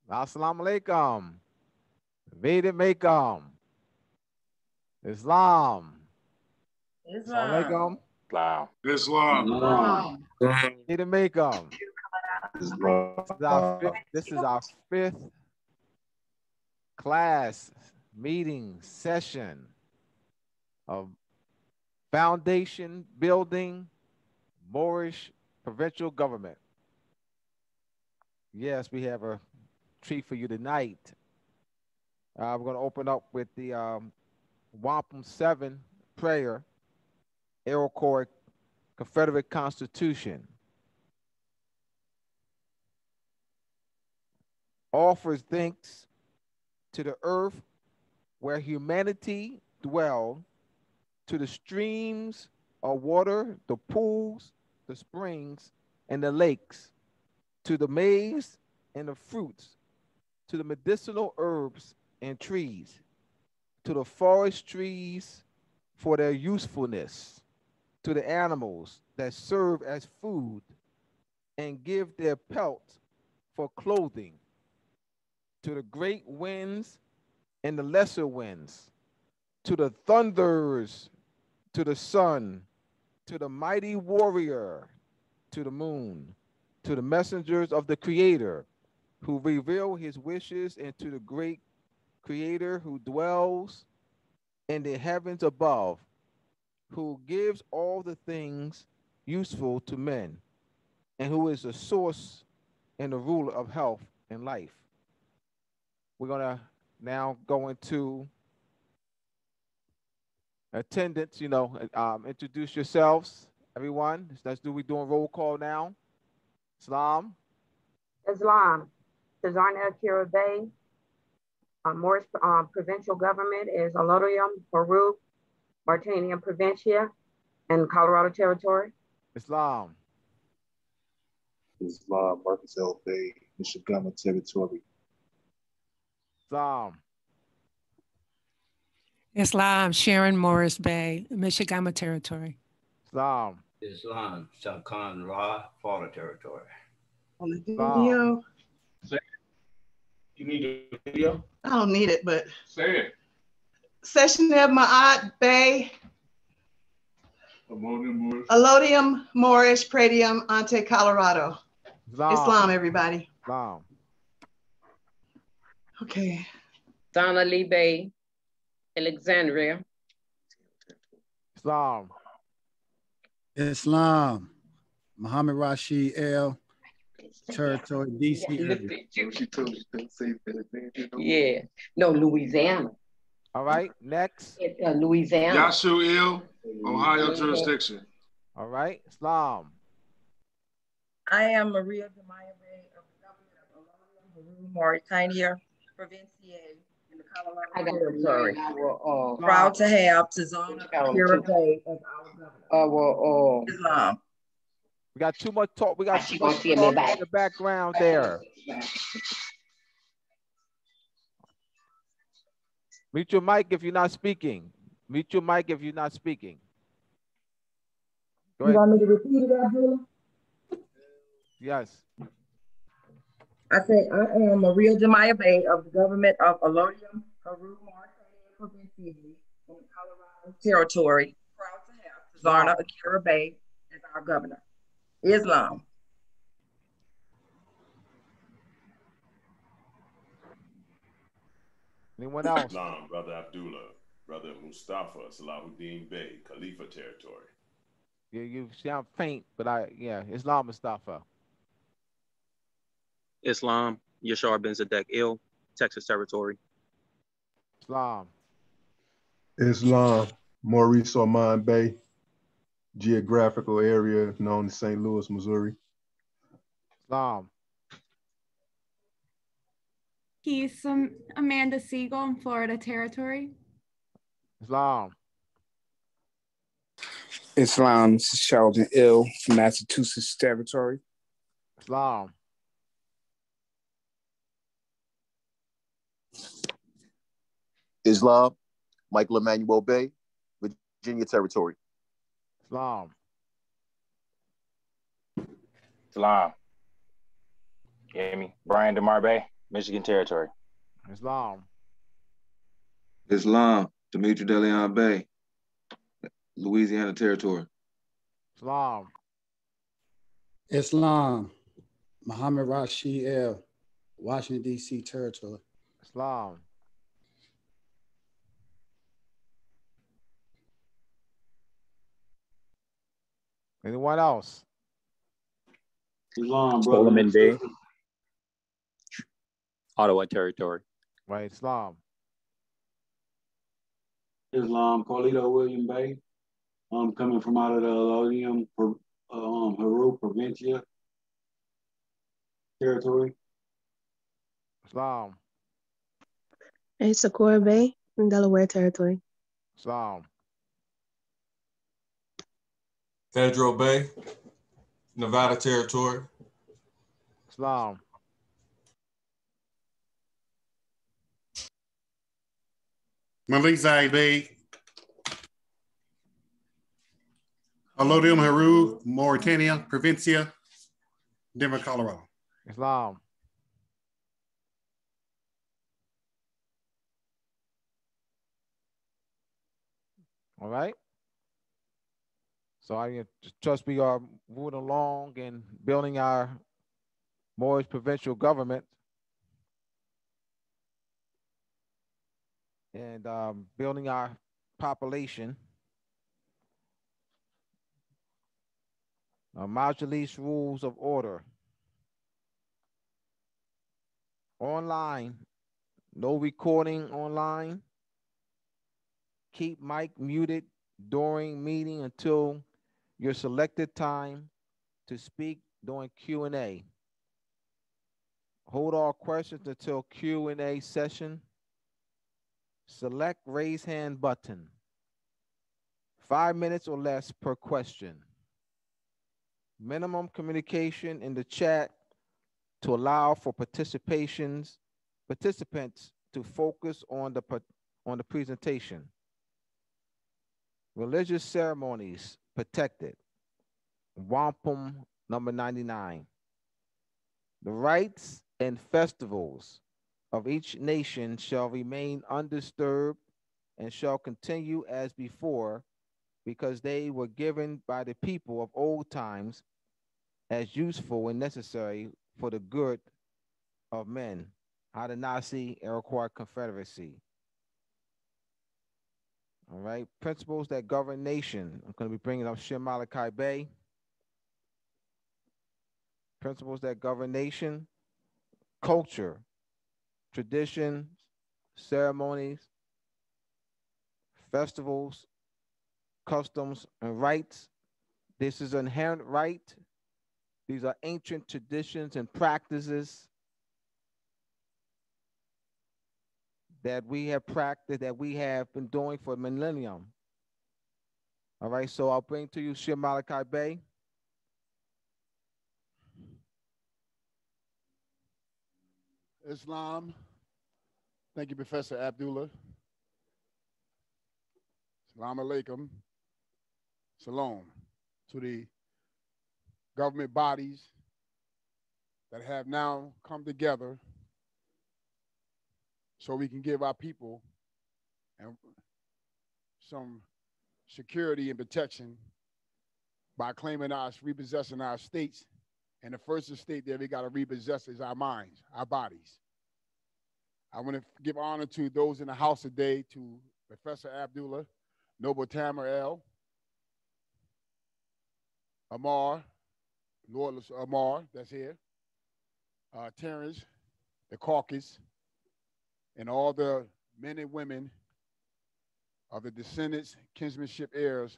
Assalamu alaikum. Veda Makam. Islam. Assalamu Islam. alaikum. Islam. Veda Makam. This is our fifth class meeting session of foundation building Moorish provincial government. Yes, we have a treat for you tonight. We're going to open up with the Wampum 7 prayer, Iroquois Confederate Constitution. Offers thanks to the earth where humanity dwell, to the streams of water, the pools, the springs, and the lakes, to the maize and the fruits, to the medicinal herbs and trees, to the forest trees for their usefulness, to the animals that serve as food and give their pelt for clothing, to the great winds and the lesser winds, to the thunders, to the sun, to the mighty warrior, to the moon, to the messengers of the Creator who reveal his wishes, and to the great Creator who dwells in the heavens above, who gives all the things useful to men, and who is the source and the ruler of health and life. We're going to now go into attendance, introduce yourselves, everyone. We're doing roll call now. Islam. Tazarna Akira Bay. Moorish provincial government is Alodium, Peru, Martinian Provincia, and Colorado Territory. Islam. Marcus L. Bay, Michigan Territory. Islam. Sharon Morris Bay, Michigama Territory. Islam. Shakan Ra, Florida Territory. On the video. You need a video? I don't need it, but. Say it. Session of Ma'at Bay. Alodium, Moorish, Pradium, Ante, Colorado. Islam, everybody. Islam. Okay. Donna Lee Bay, Alexandria. Islam. Muhammad Rashid L. Territory, DC area. Yeah. No, Louisiana. All right, next. Louisiana. Yashu Il, Ohio jurisdiction. All right, Islam. I am Maria Demaya Bay of the government of Alodium, Mauritania, Provincial, in the Colorado Territory. Proud to have Tizona Akira Bay as our governor. Islam. We got too much talk. We got too much talk in the background there. Mute your mic if you're not speaking. Mute your mic if you're not speaking. Go ahead. You want me to repeat it, Abdullah? Yes. I say I am Maria Demaya Bay of the government of Alodium, Peru, Mauritania, Provincial, in the Colorado Territory. Proud to have Tizarna Akira Bay as our governor. Islam. Anyone else? Islam, Brother Abdullah, Brother Mustafa, Salahuddin Bey, Khalifa Territory. You sound faint, but Islam Mustafa. Islam, Yashar Ben Zadek Il, Texas Territory. Islam, Maurice Ormond Bay, geographical area known as St. Louis, Missouri. Islam. Peace, Amanda Siegel, Florida Territory. Islam. Islam, Sheldon Ill from Massachusetts Territory. Islam. Islam, Michael Emmanuel Bay, Virginia Territory. Islam. Islam. You hear me? Brian DeMar Bay, Michigan Territory. Islam. Islam, Dimitri DeLeon Bay, Louisiana Territory. Islam. Islam, Muhammad Rashid L, Washington, D.C. Territory. Islam. Anyone else? Islam, brother. Solomon Bay, Ottawa Territory. Right, Islam. Islam, Carlito William Bay. I'm coming from out of the Lodium, Haru, Provincia Territory. Islam. Hey, Socorro Bay in Delaware Territory. Islam. Pedro Bay, Nevada Territory. Islam. Malizai Bay, Alodium Haru, Mauritania, Provincia, Denver, Colorado. Islam. All right. So I trust we are moving along and building our Moorish provincial government and building our population. Majlis rules of order. Online, no recording online. Keep mic muted during meeting until your selected time to speak during Q&A. Hold all questions until Q&A session. Select raise hand button. 5 minutes or less per question. Minimum communication in the chat to allow for participants to focus on the presentation. Religious ceremonies protected. Wampum number 99. The rites and festivals of each nation shall remain undisturbed and shall continue as before, because they were given by the people of old times as useful and necessary for the good of men. Haudenosaunee Iroquois Confederacy. All right, principles that govern nation. I'm going to be bringing up Shem Malachi Bey. Principles that govern nation, culture, traditions, ceremonies, festivals, customs, and rites. This is inherent right. These are ancient traditions and practices that we have practiced, that we have been doing for a millennium. All right, so I'll bring to you Shem Malachi Bey. Islam. Thank you, Professor Abdullah. Salam alaikum. Shalom to the government bodies that have now come together so we can give our people some security and protection by claiming us, repossessing our states. And the first estate that we got to repossess is our minds, our bodies. I want to give honor to those in the house today, to Professor Abdullah, Noble Tamer L, Amar, Lord Amar, that's here, Terrence, the caucus, and all the men and women of the descendants, kinsmanship heirs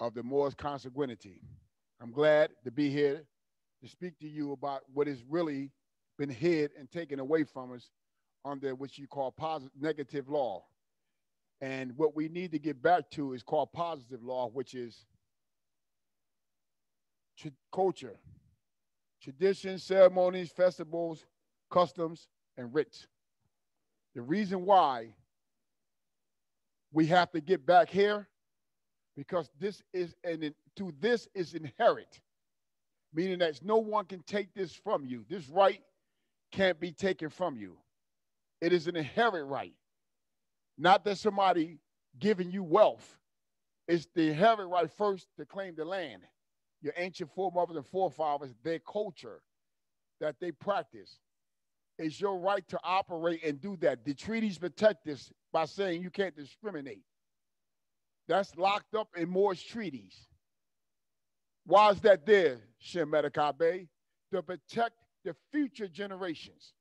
of the Moorish consanguinity. I'm glad to be here to speak to you about what has really been hid and taken away from us under what you call negative law. And what we need to get back to is called positive law, which is culture, traditions, ceremonies, festivals, customs, and rites. The reason why we have to get back here, because this is inherent, meaning that no one can take this from you. This right can't be taken from you. It is an inherent right. Not that somebody giving you wealth. It's the inherent right first to claim the land. Your ancient foremothers and forefathers, their culture that they practice. It's your right to operate and do that. The treaties protect this by saying you can't discriminate. That's locked up in Moorish treaties. Why is that there, Shem Medikabe? To protect the future generations.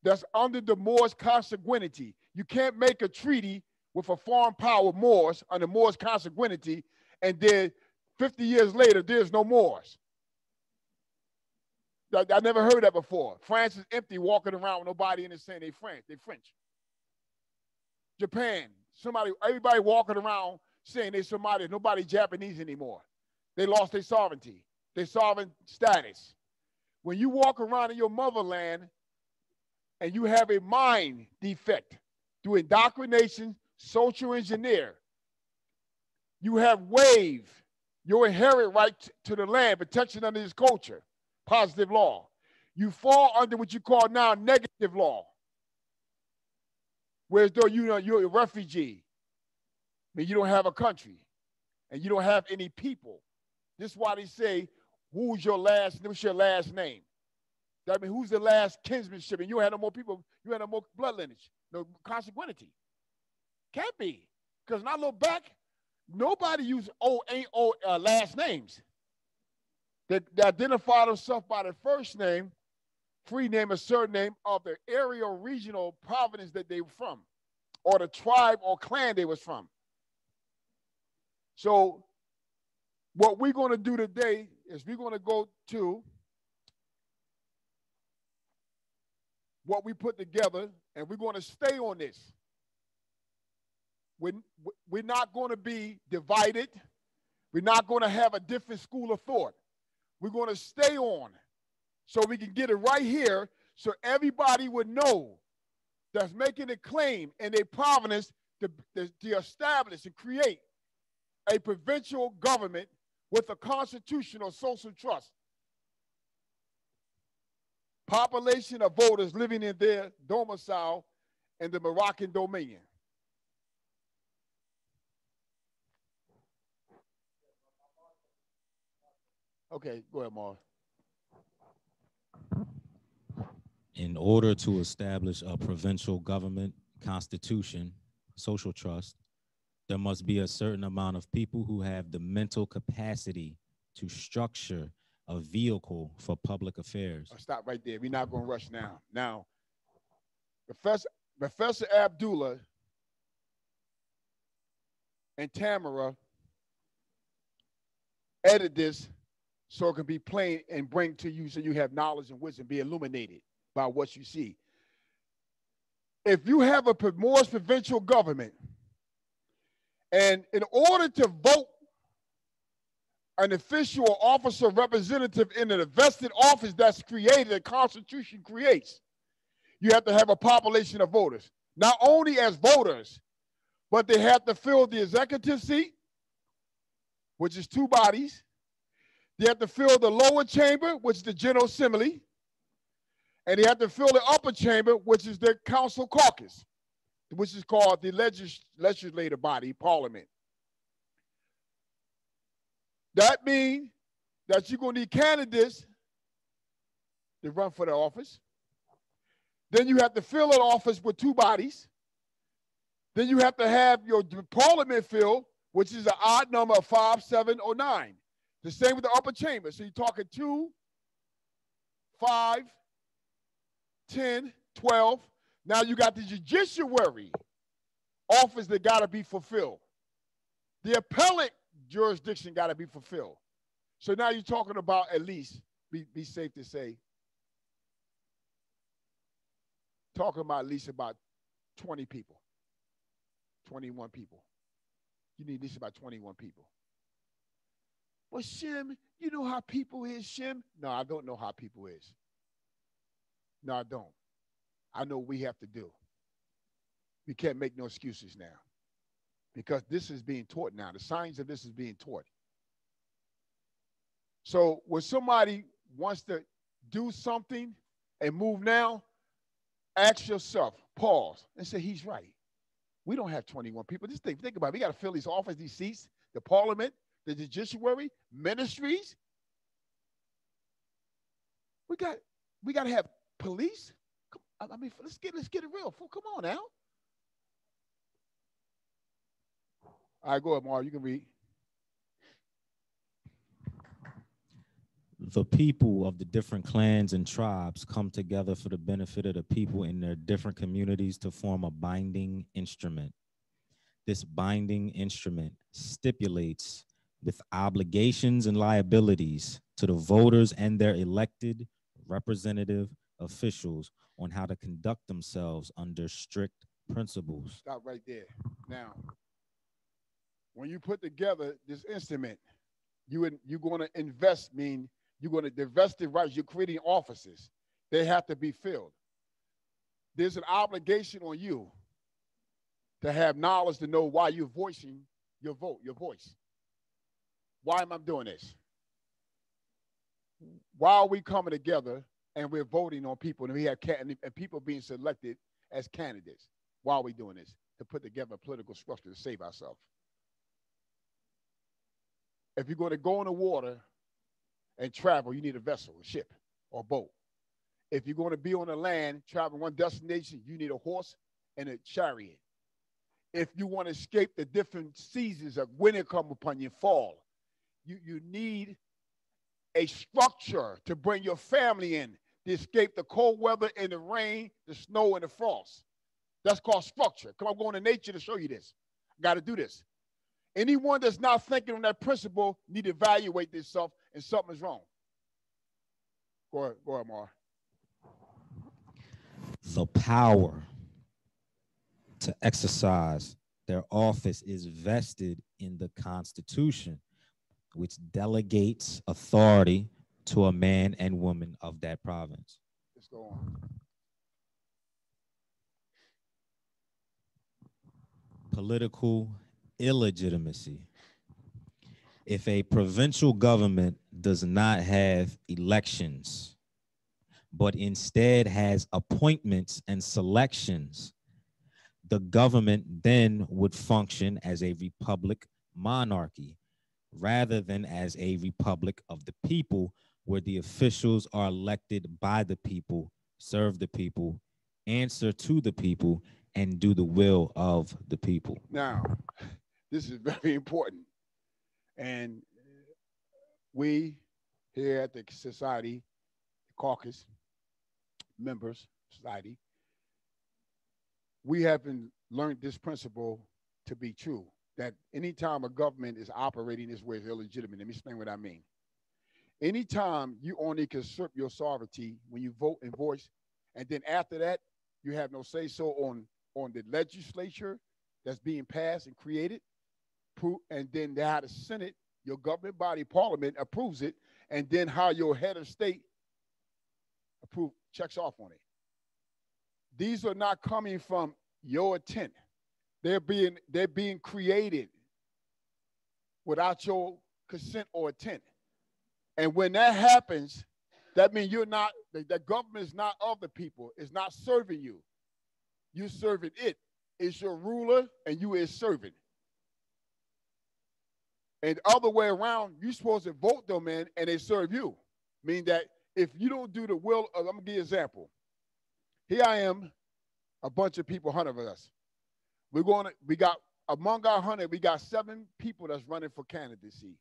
That's under the Moorish consanguinity. You can't make a treaty with a foreign power, Moors, under Moorish consanguinity, and then 50 years later, there's no Moors. I never heard that before. France is empty, walking around with nobody in it saying they French. Japan, everybody walking around saying they somebody, nobody Japanese anymore. They lost their sovereignty, their sovereign status. When you walk around in your motherland and you have a mind defect through indoctrination, social engineer, you have waived your inherent right to the land, protection under this culture, positive law. You fall under what you call now negative law. Whereas though you're a refugee, I mean, you don't have a country and you don't have any people. This is why they say, what's your last name? That means who's the last kinsmanship? And you have no more people, you have no more blood lineage, no consanguinity. Can't be. Because when I look back, nobody used last names. They identify themselves by their first name, free name, or surname of the area or regional province that they were from, or the tribe or clan they was from. So what we're going to do today is we're going to go to what we put together, and we're going to stay on this. We're not going to be divided. We're not going to have a different school of thought. We're going to stay on so we can get it right here so everybody would know that's making a claim in a province to establish and create a provincial government with a constitutional social trust. Population of voters living in their domicile in the Moroccan Dominion. Okay, go ahead, Mark. In order to establish a provincial government, constitution, social trust, there must be a certain amount of people who have the mental capacity to structure a vehicle for public affairs. I'll stop right there. We're not going to rush now. Now, Professor Abdullah and Tamara edit this so it can be plain and bring to you so you have knowledge and wisdom, be illuminated by what you see. If you have a Moorish provincial government, and in order to vote an official or officer representative in a vested office that's created, the Constitution creates, you have to have a population of voters. Not only as voters, but they have to fill the executive seat, which is 2 bodies. They have to fill the lower chamber, which is the General Assembly. And they have to fill the upper chamber, which is the Council Caucus, which is called the legislative body, Parliament. That means that you're going to need candidates to run for the office. Then you have to fill an office with 2 bodies. Then you have to have your parliament filled, which is an odd number of 5, 7, or 9. The same with the upper chamber. So you're talking 2, 5, 10, 12. Now you got the judiciary office that got to be fulfilled. The appellate jurisdiction got to be fulfilled. So now you're talking about at least, be safe to say, talking about at least about 20 people, 21 people. You need at least about 21 people. Well, Shem, you know how people is, Shem? No, I don't know how people is. No, I don't. I know what we have to do. We can't make no excuses now because this is being taught now. The science of this is being taught. So when somebody wants to do something and move now, ask yourself, pause, and say, he's right. We don't have 21 people. Just think about it. We got to fill these offices, these seats, the parliament, the judiciary, ministries. We got to have police. I mean, let's get it real. Come on now. All right, go ahead, Mark. You can read. The people of the different clans and tribes come together for the benefit of the people in their different communities to form a binding instrument. This binding instrument stipulates with obligations and liabilities to the voters and their elected representative officials on how to conduct themselves under strict principles. Stop right there. Now, when you put together this instrument, you're going to invest, mean you're going to divest the rights. You're creating offices. They have to be filled. There's an obligation on you to have knowledge to know why you're voicing your vote, your voice. Why am I doing this? Why are we coming together and we're voting on people and we have and people being selected as candidates? Why are we doing this? To put together a political structure to save ourselves. If you're going to go in the water and travel, you need a vessel, a ship, or a boat. If you're going to be on the land, traveling one destination, you need a horse and a chariot. If you want to escape the different seasons of winter come upon you, fall, you need a structure to bring your family in to escape the cold weather and the rain, the snow, and the frost. That's called structure. Come on, I'm going to nature to show you this. I got to do this. Anyone that's not thinking on that principle need to evaluate themselves and something is wrong. Go ahead, Mar. The power to exercise their office is vested in the Constitution, which delegates authority to a man and woman of that province. Let's go on. Political illegitimacy. If a provincial government does not have elections, but instead has appointments and selections, the government then would function as a republic monarchy rather than as a republic of the people, where the officials are elected by the people, serve the people, answer to the people, and do the will of the people. Now, this is very important. And we here at the society, the caucus, members, society, we haven't learned this principle to be true, that anytime a government is operating this way is illegitimate. Let me explain what I mean. Anytime you only can usurp your sovereignty when you vote and voice, and then after that, you have no say-so on the legislature that's being passed and created, and then how the Senate, your government body, parliament, approves it, and then how your head of state checks off on it. These are not coming from your intent. They're being created without your consent or intent. And when that happens, that means you're not, the government is not of the people. It's not serving you. You're serving it. It's your ruler and you is servant. And the other way around, you're supposed to vote them in and they serve you. Meaning that if you don't do the will of, I'm going to give you an example. Here I am, a bunch of people, 100 of us. We got, among our 100, we got 7 people that's running for candidacy,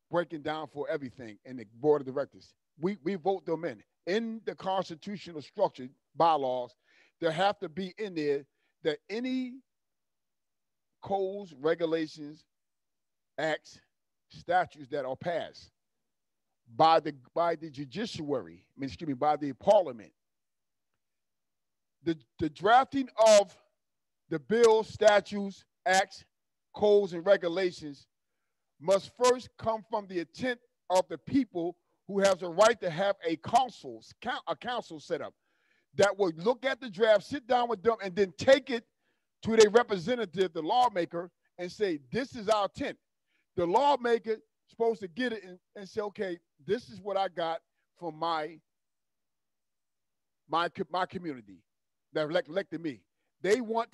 breaking down for everything in the board of directors. We vote them in. In the constitutional structure, bylaws, there have to be in there that any codes, regulations, acts, statutes that are passed by the judiciary, by the parliament, the drafting of the bills, statutes, acts, codes, and regulations must first come from the intent of the people who has a right to have a council set up that will look at the draft, sit down with them, and then take it to their representative, the lawmaker, and say, this is our intent. The lawmaker is supposed to get it and say, okay, this is what I got from my my community that elected me. They want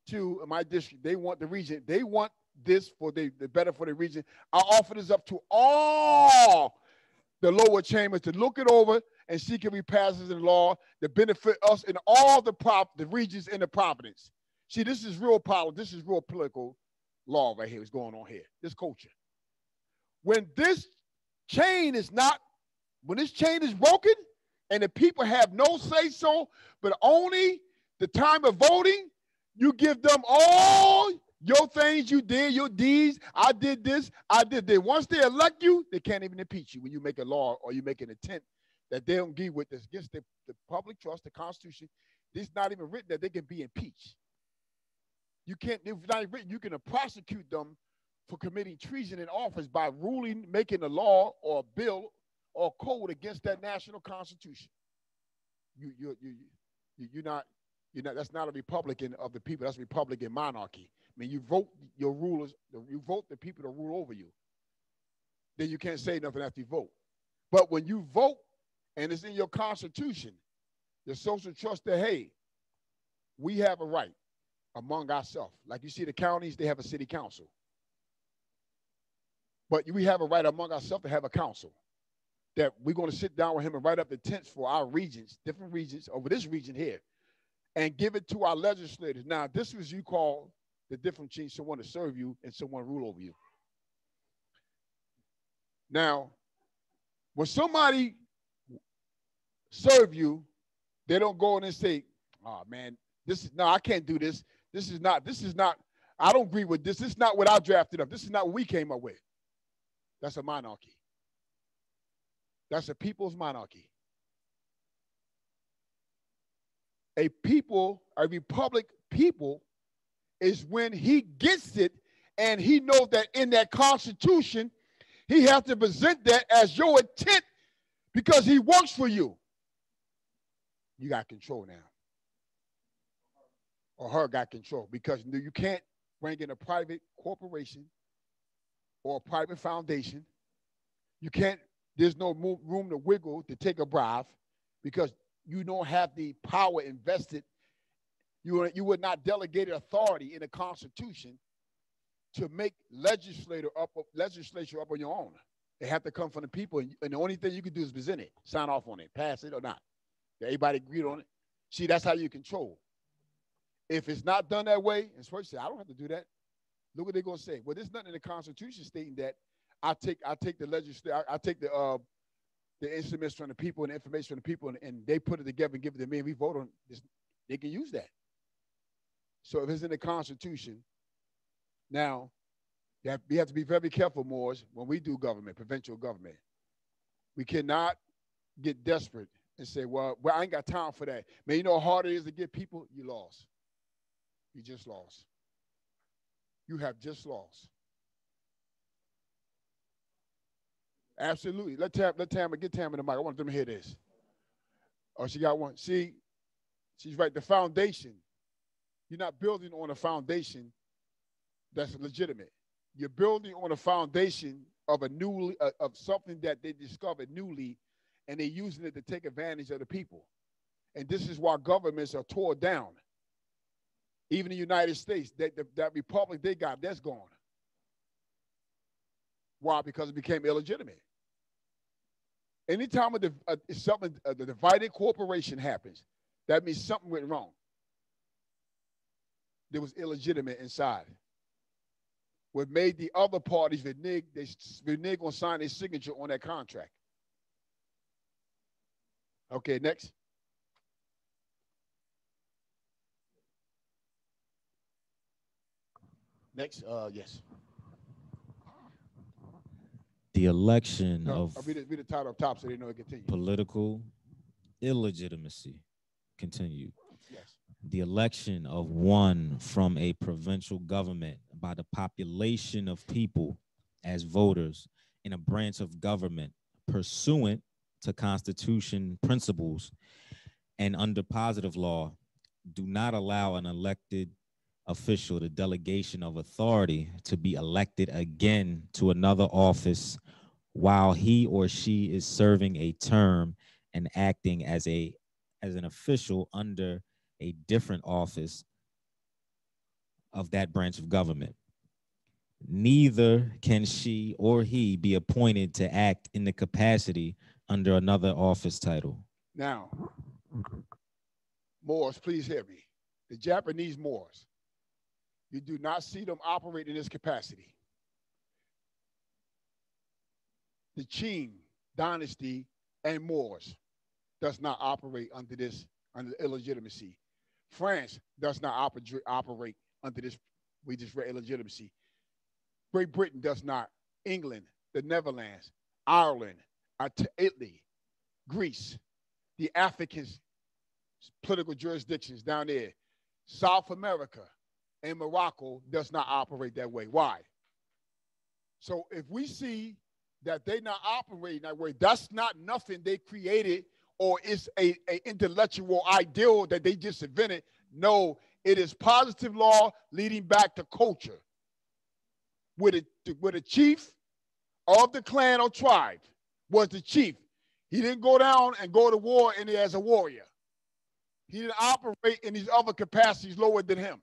to, in my district, they want the region, they want this for the better for the region. I offer this up to all the lower chambers to look it over and see can we pass this in law to benefit us in all the regions in the Providence. See, this is real politics. This is real political law right here. What's going on here? This culture. When this chain is broken and the people have no say so, but only the time of voting, you give them all your things you did, your deeds. I did this, I did that. Once they elect you, they can't even impeach you when you make a law or you make an intent that they don't agree with this against the public trust, the Constitution. It's not even written that they can be impeached. You can't, if it's not written, you can prosecute them for committing treason in office by making a law or a bill or a code against that national Constitution. You're not, that's not a Republican of the people, that's Republican monarchy. I mean, you vote your rulers, you vote the people to rule over you. Then you can't say nothing after you vote. But when you vote and it's in your Constitution, your social trust that, hey, we have a right among ourselves. Like you see the counties, they have a city council. But we have a right among ourselves to have a council that we're going to sit down with him and write up the tents for our regions, different regions over this region here, and give it to our legislators. Now, this was you call the difference between someone to serve you and someone to rule over you. Now, when somebody serve you, they don't go in and say, oh man, I can't do this. This is not, I don't agree with this. This is not what I drafted up. This is not what we came up with. That's a monarchy. That's a people's monarchy. A republic people is when he gets it and he knows that in that Constitution, he has to present that as your intent because he works for you. You got control now. Or her got control because you can't bring in a private corporation or a private foundation. You can't, there's no room to wiggle to take a bribe because you don't have the power invested. You would not delegate authority in the Constitution to make legislature up on your own. They have to come from the people, and the only thing you can do is present it, sign off on it, pass it or not. Everybody agreed on it. See, that's how you control. If it's not done that way, and first say, I don't have to do that. Look what they're gonna say. Well, there's nothing in the Constitution stating that I take the legislature, I take the instruments from the people and the information from the people, and they put it together and give it to me, and we vote on this. They can use that. So if it's in the Constitution, now we have to be very careful, Moors, when we do government, provincial government. We cannot get desperate and say, well, I ain't got time for that. Man, you know how hard it is to get people? You lost. You just lost. You have just lost. Absolutely. Let Tamara get Tamara the mic. I want them to hear this. Oh, she got one. See, she's right. The foundation. You're not building on a foundation that's legitimate. You're building on a foundation of of something that they discovered newly, and they're using it to take advantage of the people. And this is why governments are torn down. Even the United States, that republic they got, that's gone. Why? Because it became illegitimate. Anytime a divided corporation happens, that means something went wrong. There was illegitimate inside. What made the other parties renege on sign a signature on that contract. Okay, next. Next, yes. The election of read the title up top so they know it continues. Political illegitimacy. Continue. Yes. The election of one from a provincial government by the population of people as voters in a branch of government pursuant to Constitution principles and under positive law do not allow an elected official the delegation of authority to be elected again to another office while he or she is serving a term and acting as a as an official under a different office of that branch of government. Neither can she or he be appointed to act in the capacity under another office title. Now, Moors, please hear me. The Japanese Moors, you do not see them operate in this capacity. The Qing dynasty and Moors does not operate under this, under illegitimacy. France does not operate under this, we just read illegitimacy. Great Britain does not. England, the Netherlands, Ireland, Italy, Greece, the African political jurisdictions down there, South America and Morocco does not operate that way. Why? So if we see that they're not operating that way, that's not nothing they created or it's a intellectual ideal that they just invented. No, it is positive law leading back to culture. Where the chief of the clan or tribe was the chief. He didn't go down and go to war as a warrior. He didn't operate in these other capacities lower than him.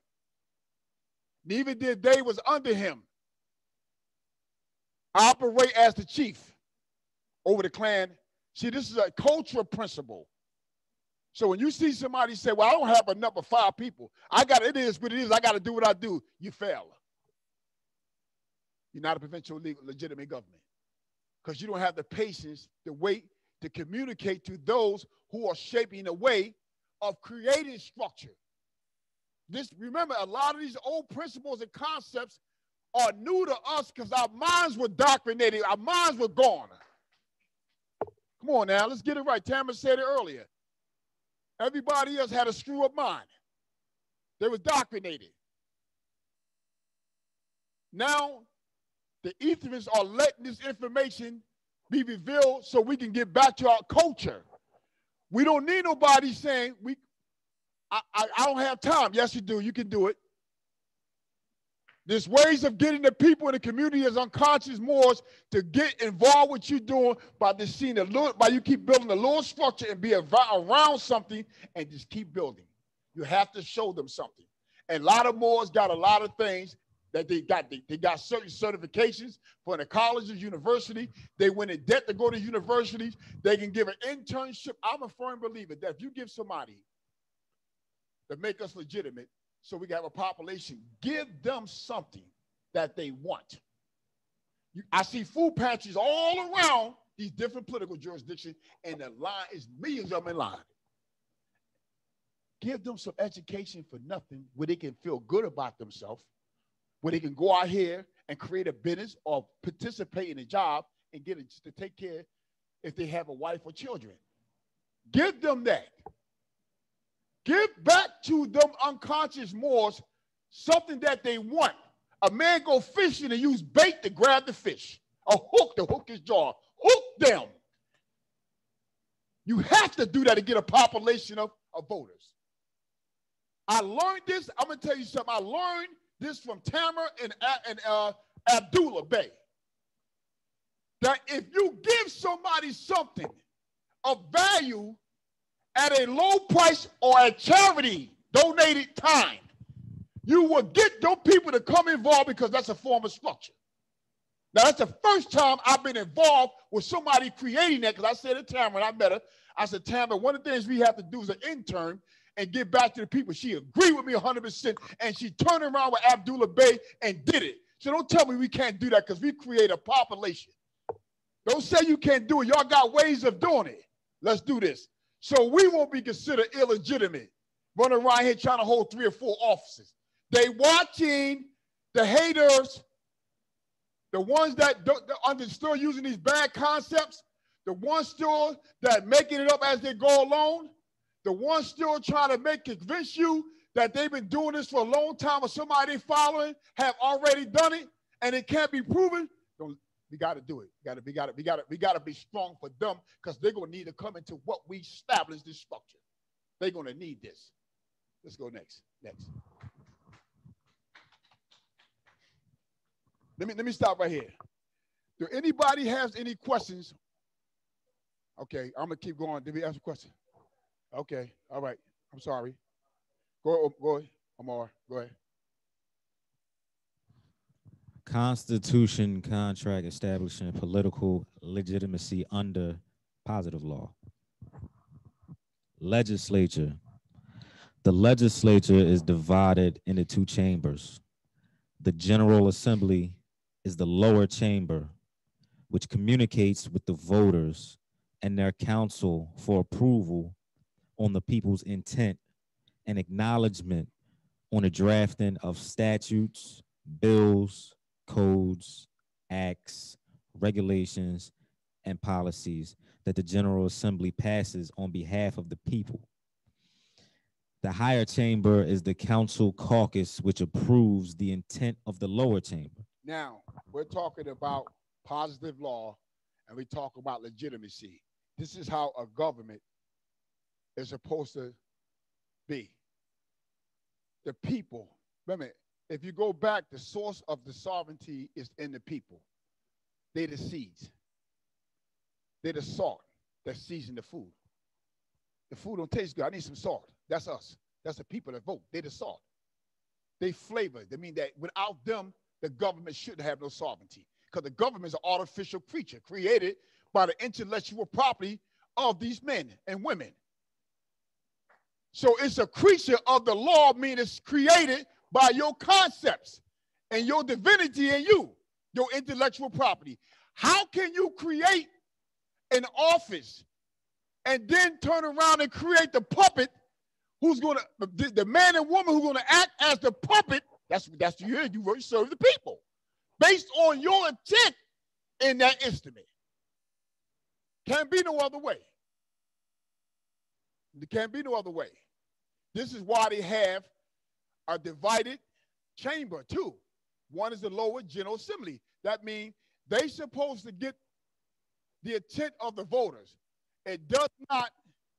Neither did they was under him operate as the chief over the clan. See, this is a cultural principle. So when you see somebody say, well, I don't have enough of 5 people. It is what it is. I got to do what I do. You fail. You're not a provincial legitimate government because you don't have the patience, the weight to communicate to those who are shaping the way of creating structure. Remember, a lot of these old principles and concepts are new to us because our minds were indoctrinated. Our minds were gone. Come on now, let's get it right. Tamara said it earlier. Everybody else had a screw-up mind. They were indoctrinated. Now, the etherians are letting this information be revealed so we can get back to our culture. We don't need nobody saying, I don't have time. Yes, you do. You can do it. There's ways of getting the people in the community as unconscious Moors to get involved with you doing by this scene, by you keep building a little structure and be around something and just keep building. You have to show them something. And a lot of Moors got a lot of things that they got. They got certain certifications for the colleges, university. They went in debt to go to universities. They can give an internship. I'm a firm believer that if you give somebody to make us legitimate, so we can have a population, give them something that they want. I see food pantries all around these different political jurisdictions, and the line is millions of them in line. Give them some education for nothing where they can feel good about themselves, where they can go out here and create a business or participate in a job and get it to take care if they have a wife or children. Give them that. Give back to them unconscious Moors something that they want. A man go fishing and use bait to grab the fish. A hook to hook his jaw. Hook them. You have to do that to get a population of voters. I learned this. I'm going to tell you something. I learned this from Tamara and Abdullah Bey. That if you give somebody something of value at a low price or at charity, donated time, you will get those people to come involved because that's a form of structure. Now, that's the first time I've been involved with somebody creating that, because I said to Tamara, and I met her, I said, Tamara, one of the things we have to do as an intern and get back to the people. She agreed with me 100%, and she turned around with Abdullah Bey and did it. So don't tell me we can't do that because we create a population. Don't say you can't do it. Y'all got ways of doing it. Let's do this. So we won't be considered illegitimate, running around here trying to hold 3 or 4 offices. They watching the haters, the ones that still using these bad concepts, the ones still that making it up as they go along, the ones still trying to convince you that they've been doing this for a long time or somebody following have already done it and it can't be proven. We got to do it. We got to be strong for them because they're going to need to come into what we established this structure. They're going to need this. Let's go next. Let me stop right here. Do anybody have any questions? Okay, I'm going to keep going. Did we ask a question? Okay, all right. I'm sorry. Go ahead, Amar. Go ahead. Constitution contract establishing political legitimacy under positive law. Legislature. The legislature is divided into two chambers. The General Assembly is the lower chamber, which communicates with the voters and their council for approval on the people's intent and acknowledgement on the drafting of statutes, bills, codes, acts, regulations, and policies that the General Assembly passes on behalf of the people. The higher chamber is the council caucus, which approves the intent of the lower chamber. Now, we're talking about positive law and we talk about legitimacy. This is how a government is supposed to be. The people, remember, if you go back, the source of the sovereignty is in the people. They're the seeds. They're the salt that season the food. The food don't taste good. I need some salt. That's us. That's the people that vote. They're the salt. They flavor. They mean that without them, the government shouldn't have no sovereignty, because the government is an artificial creature created by the intellectual property of these men and women. So it's a creature of the law, meaning it's created by your concepts and your divinity in you, your intellectual property. How can you create an office and then turn around and create the puppet who's going to, the man and woman who's going to act as the puppet? That's you serve the people based on your intent in that instrument. Can't be no other way. There can't be no other way. This is why they have a divided chamber too. One is the lower General Assembly. That means they're supposed to get the intent of the voters. It does not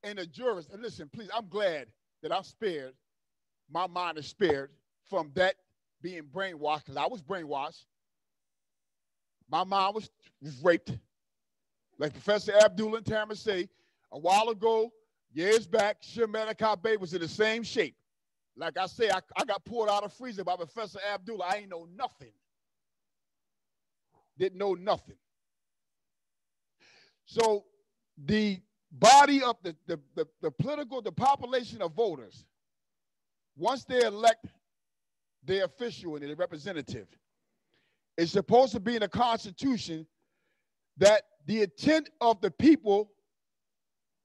in the jurors. And listen, please, I'm glad that I'm spared. My mind is spared from that being brainwashed, because I was brainwashed. My mind was raped. Like Professor Abdullah and Tamara say, a while ago, years back, Shemenek Bay was in the same shape. Like I say, I got pulled out of freezer by Professor Abdullah. I ain't know nothing. Didn't know nothing. So the body of the political, the population of voters, once they elect their official and their representative, it's supposed to be in the Constitution that the intent of the people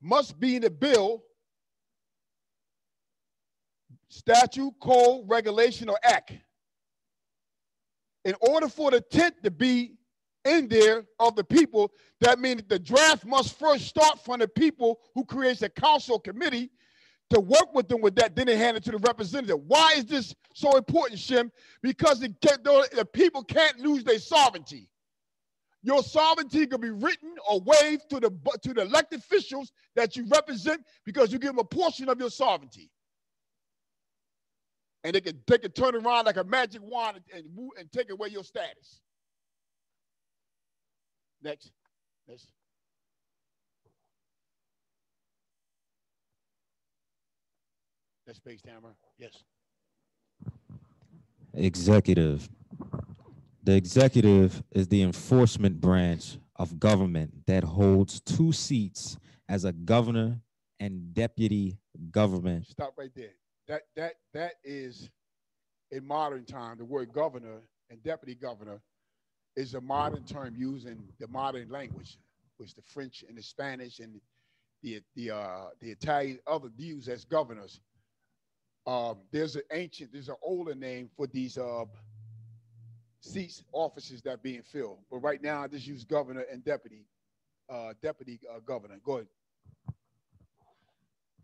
must be in the bill, statute, code, regulation, or act. In order for the intent to be in there of the people, that means the draft must first start from the people who creates a council committee to work with them with that, then they hand it to the representative. Why is this so important, Shim? Because the people can't lose their sovereignty. Your sovereignty can be written or waived to the elected officials that you represent, because you give them a portion of your sovereignty. And they can turn around like a magic wand and take away your status. Next. Next page, Tamara. Yes. Executive. The executive is the enforcement branch of government that holds two seats as a governor and deputy government. Stop right there. That is, in modern time, the word governor and deputy governor is a modern term used in the modern language, which the French and the Spanish and the Italian other used as governors. There's an older name for these seats, offices that are being filled. But right now, I just use governor and deputy governor. Go ahead.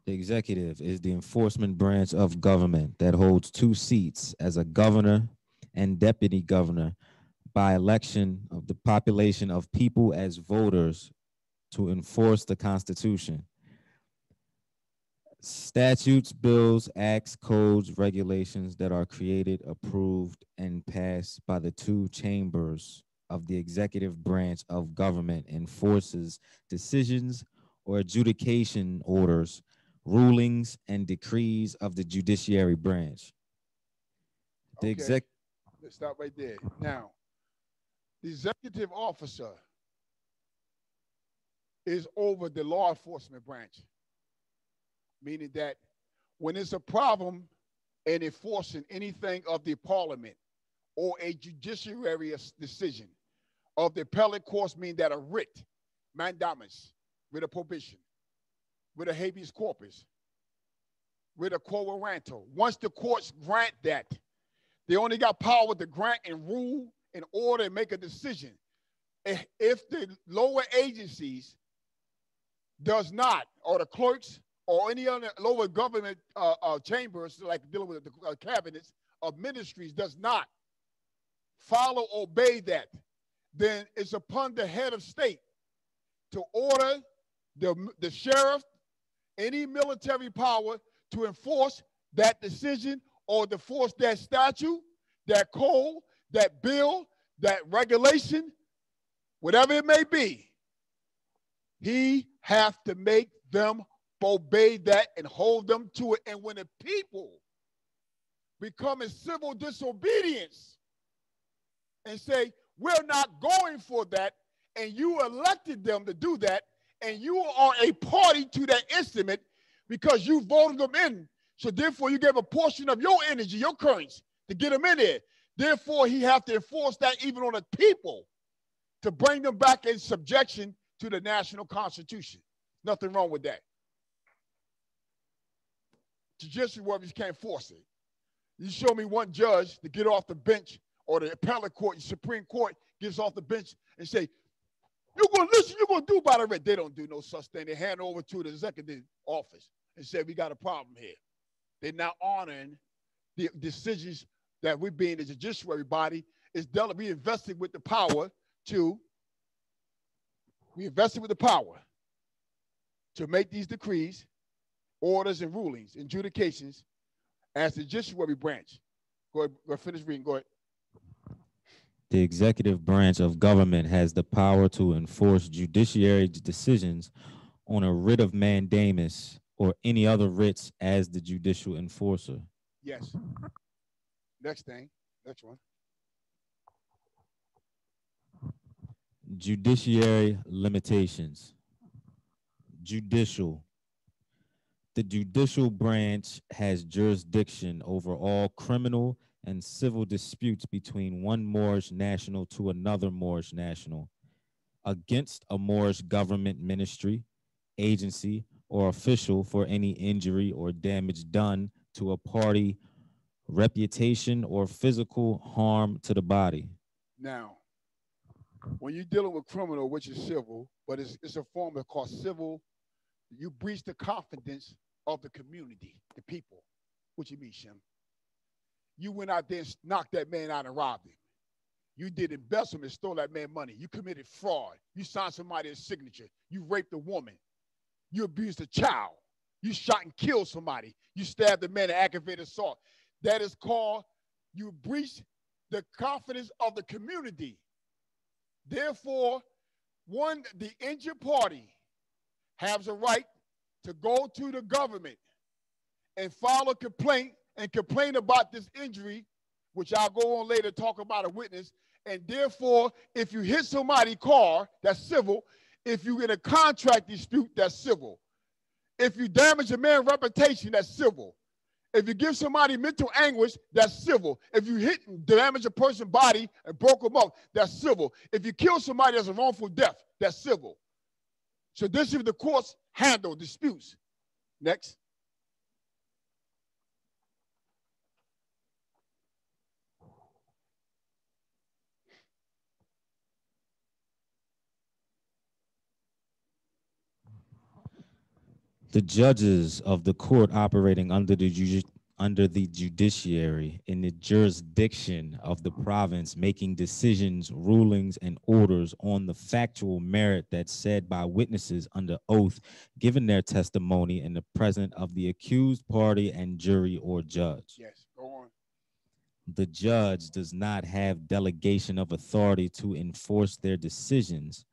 The executive is the enforcement branch of government that holds two seats as a governor and deputy governor by election of the population of people as voters to enforce the Constitution. Statutes, bills, acts, codes, regulations that are created, approved, and passed by the two chambers of the executive branch of government enforces decisions or adjudication orders rulings, and decrees of the judiciary branch. The Okay, let's stop right there. Now, the executive officer is over the law enforcement branch, meaning that when it's a problem in enforcing anything of the parliament or a judiciary decision of the appellate courts, mean that a writ, mandamus, writ of prohibition, writ of habeas corpus, writ of quo warranto. Once the courts grant that, they only got power to grant and rule in order and make a decision. If the lower agencies does not, or the clerks or any other lower government chambers, like dealing with the cabinets of ministries, does not follow, obey that, then it's upon the head of state to order the sheriff, any military power, to enforce that decision or to enforce that statute, that code, that bill, that regulation, whatever it may be. He have to make them obey that and hold them to it. And when the people become in civil disobedience and say, we're not going for that, and you elected them to do that, and you are a party to that instrument because you voted them in. So therefore, you gave a portion of your energy, your currency, to get them in there. Therefore, he have to enforce that even on the people to bring them back in subjection to the national constitution. Nothing wrong with that. Judiciary workers can't force it. You show me one judge to get off the bench, or the appellate court, the Supreme Court gets off the bench and say, you're going to listen, you're going to do by the writ. They don't do no such thing. They hand over to the executive office and say, we got a problem here. They're not honoring the decisions that we being the judiciary body is dealt. We invested with the power to make these decrees, orders, and rulings, adjudications as the judiciary branch. Go ahead, finish reading. Go ahead. The executive branch of government has the power to enforce judiciary decisions on a writ of mandamus or any other writs as the judicial enforcer. Yes. Next thing. Next one. Judiciary limitations. Judicial. The judicial branch has jurisdiction over all criminal and civil disputes between one Moorish national to another Moorish national, against a Moorish government ministry, agency, or official for any injury or damage done to a party, reputation, or physical harm to the body. Now, when you're dealing with criminal, which is civil, but it's a form of called civil, you breach the confidence of the community, the people. What you mean, Shem? You went out there and knocked that man out and robbed him. You did embezzlement, stole that man money. You committed fraud. You signed somebody's signature. You raped a woman. You abused a child. You shot and killed somebody. You stabbed a man and aggravated assault. That is called you breached the confidence of the community. Therefore, the injured party has a right to go to the government and file a complaint and complain about this injury, which I'll go on later, talk about a witness. And therefore, if you hit somebody's car, that's civil. If you get a contract dispute, that's civil. If you damage a man's reputation, that's civil. If you give somebody mental anguish, that's civil. If you hit and damage a person's body and broke them up, that's civil. If you kill somebody as a wrongful death, that's civil. So this is the courts handle disputes. Next. The judges of the court operating under the judiciary in the jurisdiction of the province, making decisions, rulings, and orders on the factual merit that's said by witnesses under oath, given their testimony in the presence of the accused party and jury or judge. Yes, go on. The judge does not have delegation of authority to enforce their decisions.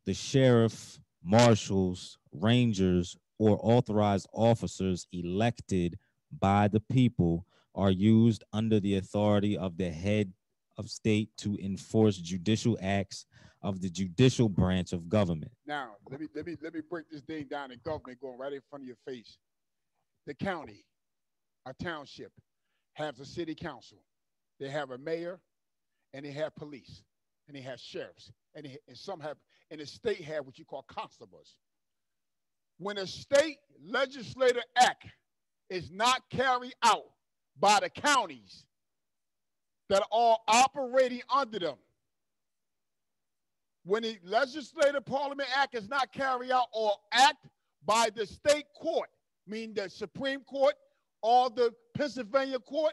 The sheriff, marshals, rangers, or authorized officers elected by the people are used under the authority of the head of state to enforce judicial acts of the judicial branch of government. Now, let me break this thing down in government going right in front of your face. The county, a township, has a city council. They have a mayor, and they have police, and they have sheriffs, and some have, and the state have what you call constables. When a state legislative act is not carried out by the counties that are operating under them, when the legislative parliament act is not carried out or act by the state court, meaning the Supreme Court or the Pennsylvania court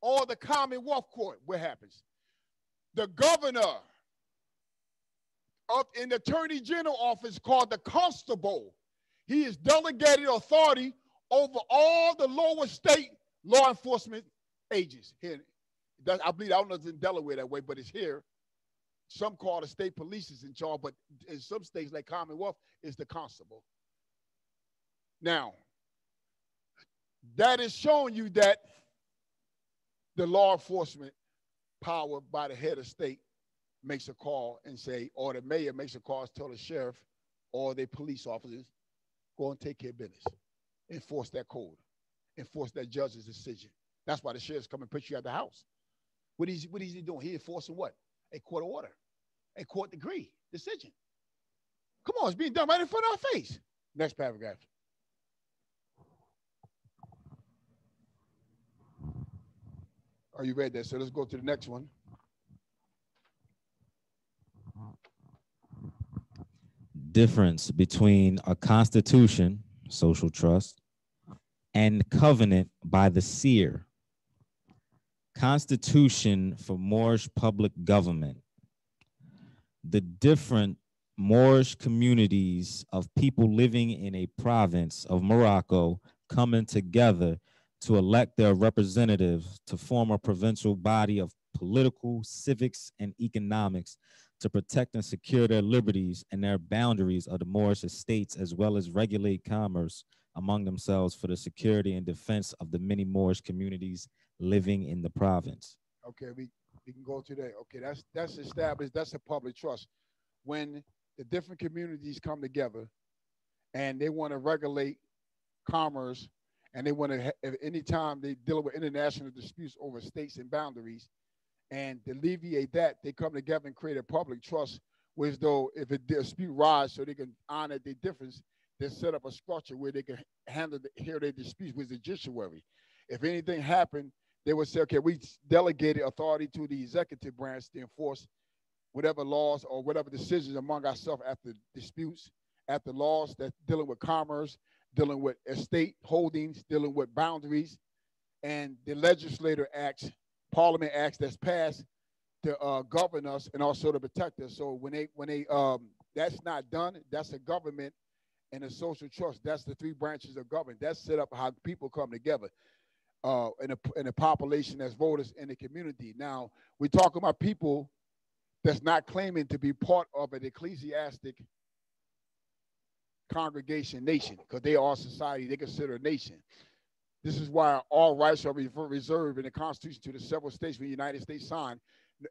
or the Commonwealth court, what happens? The governor of an attorney general office called the constable, he is delegated authority over all the lower state law enforcement agents. Here, I believe, I don't know if it's in Delaware that way, but it's here. Some call the state police is in charge, but in some states like Commonwealth, is the constable. Now, that is showing you that the law enforcement power by the head of state makes a call and say, or the mayor makes a call to tell the sheriff or the police officers, go and take care of business. Enforce that code. Enforce that judge's decision. That's why the sheriff's come and put you at the house. What is he doing? He enforcing what? A court order, a court decree, decision. Come on, it's being done right in front of our face. Next paragraph. Are you ready there? So let's go to the next one. Difference between a constitution, social trust, and covenant by the seer. Constitution for Moorish public government. The different Moorish communities of people living in a province of Morocco coming together to elect their representatives to form a provincial body of political, civics, and economics to protect and secure their liberties and their boundaries of the Moorish estates, as well as regulate commerce among themselves for the security and defense of the many Moorish communities living in the province. Okay, we can go to that. Okay, that's established. That's a public trust. When the different communities come together and they want to regulate commerce, and they want to, anytime they deal with international disputes over states and boundaries, and to alleviate that, they come together and create a public trust, which though if a dispute rise so they can honor their difference, they set up a structure where they can hear their disputes with the judiciary. If anything happened, they would say, okay, we delegated authority to the executive branch to enforce whatever laws or whatever decisions among ourselves after disputes, after laws that dealing with commerce, dealing with estate holdings, dealing with boundaries, and the legislator acts, parliament acts that's passed to govern us and also to protect us. So when they that's not done, that's a government and a social trust. That's the three branches of government. That's set up how people come together in a population that's voters in the community. Now, we're talking about people that's not claiming to be part of an ecclesiastic congregation nation, because they are society, they consider a nation. This is why all rights are reserved in the Constitution to the several states when the United States signed.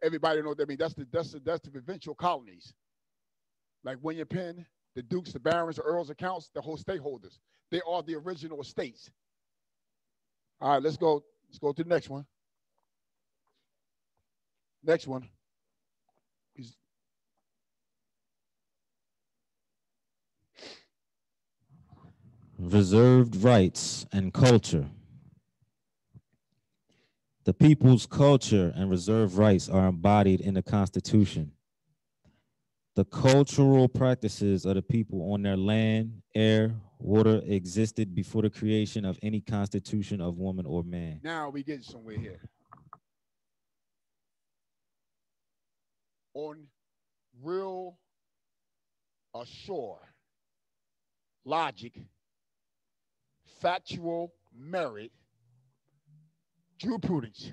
Everybody knows what that means. That's the provincial colonies. Like William Penn, the dukes, the barons, the earls, the counts, the whole stakeholders. They are the original estates. All right, let's go to the next one. Next one is reserved rights and culture. The people's culture and reserved rights are embodied in the Constitution. The cultural practices of the people on their land, air, water existed before the creation of any constitution of woman or man. Now we get somewhere here. On real ashore logic, factual merit, jurisprudence,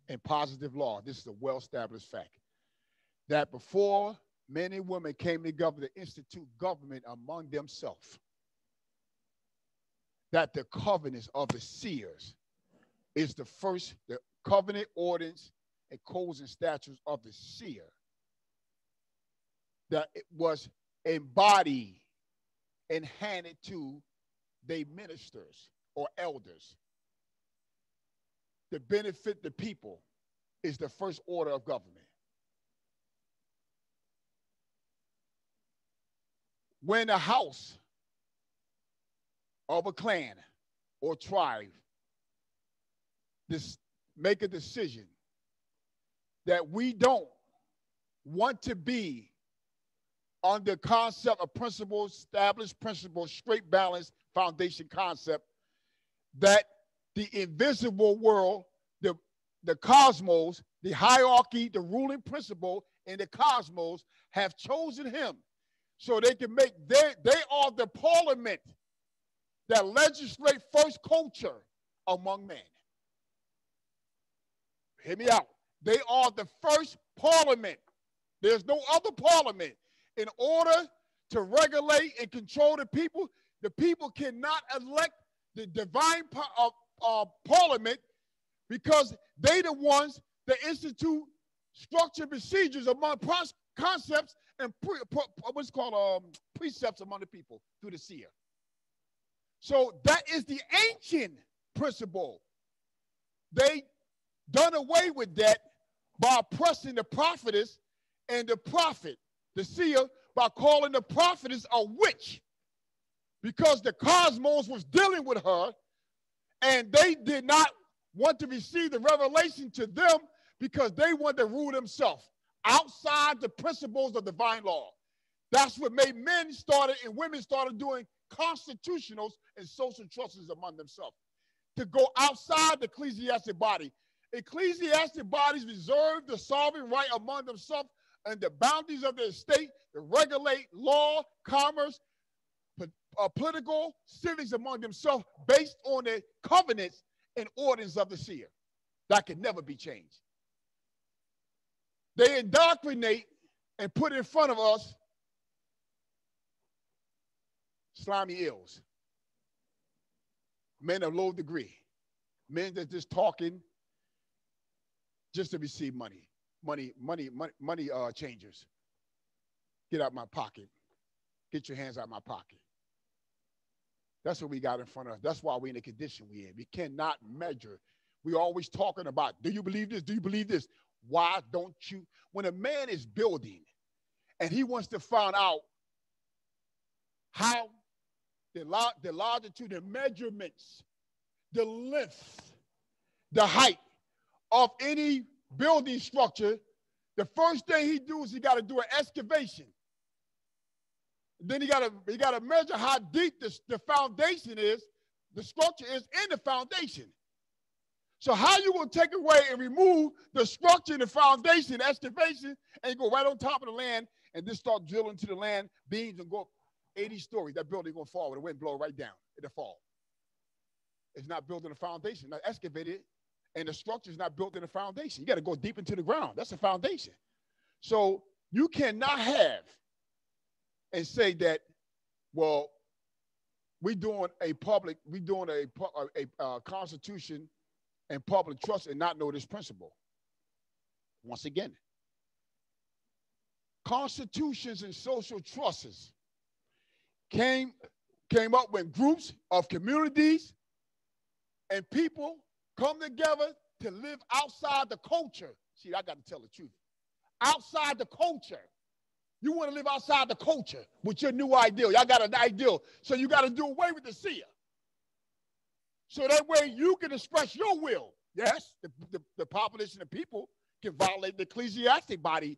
and positive law. This is a well-established fact that before men and women came together to institute government among themselves, that the covenants of the seers is the covenant ordinance and codes and statutes of the seer, that it was embodied and handed to their ministers or elders to benefit the people, is the first order of government. When a house of a clan or tribe make a decision that we don't want to be under concept of principles, established principles, straight balance, foundation concept, that the invisible world, the cosmos, the hierarchy, the ruling principle in the cosmos have chosen him so they can make, they are the parliament that legislate first culture among men. Hear me out. They are the first parliament. There's no other parliament. In order to regulate and control the people cannot elect the divine parliament, because they the ones that institute structured procedures among concepts and what's called precepts among the people through the seer. So that is the ancient principle. They done away with that by oppressing the prophetess and the prophet, the seer, by calling the prophetess a witch, because the cosmos was dealing with her and they did not want to receive the revelation to them because they wanted to rule themselves outside the principles of divine law. That's what made men started and women started doing constitutionals and social trusts among themselves, to go outside the ecclesiastic body. Ecclesiastic bodies reserve the sovereign right among themselves and the boundaries of their state to regulate law, commerce, political, civics among themselves based on the covenants and orders of the seer. That can never be changed. They indoctrinate and put in front of us slimy ills, men of low degree, men that just talking just to receive money changers. Get out my pocket. Get your hands out my pocket. That's what we got in front of us. That's why we're in the condition we're in. We cannot measure. We always talking about, do you believe this? Do you believe this? Why don't you? When a man is building and he wants to find out how the longitude, the measurements, the length, the height of any building structure, the first thing he do is he got to do an excavation. Then he got to measure how deep the foundation is, the structure is in the foundation. So how you going to take away and remove the structure and the foundation, excavation, and go right on top of the land and just start drilling to the land, beams, and go up 80 stories? That building going to fall when the wind blow right down. It'll fall. It's not built in the foundation, not excavated, and the structure is not built in the foundation. You got to go deep into the ground. That's the foundation. So you cannot have and say that, well, we're doing a constitution and public trust and not know this principle. Once again, constitutions and social trusts came up when groups of communities and people come together to live outside the culture. See, I got to tell the truth. Outside the culture. You want to live outside the culture with your new ideal. Y'all got an ideal. So you got to do away with the seer. So that way you can express your will. Yes, the population of people can violate the ecclesiastic body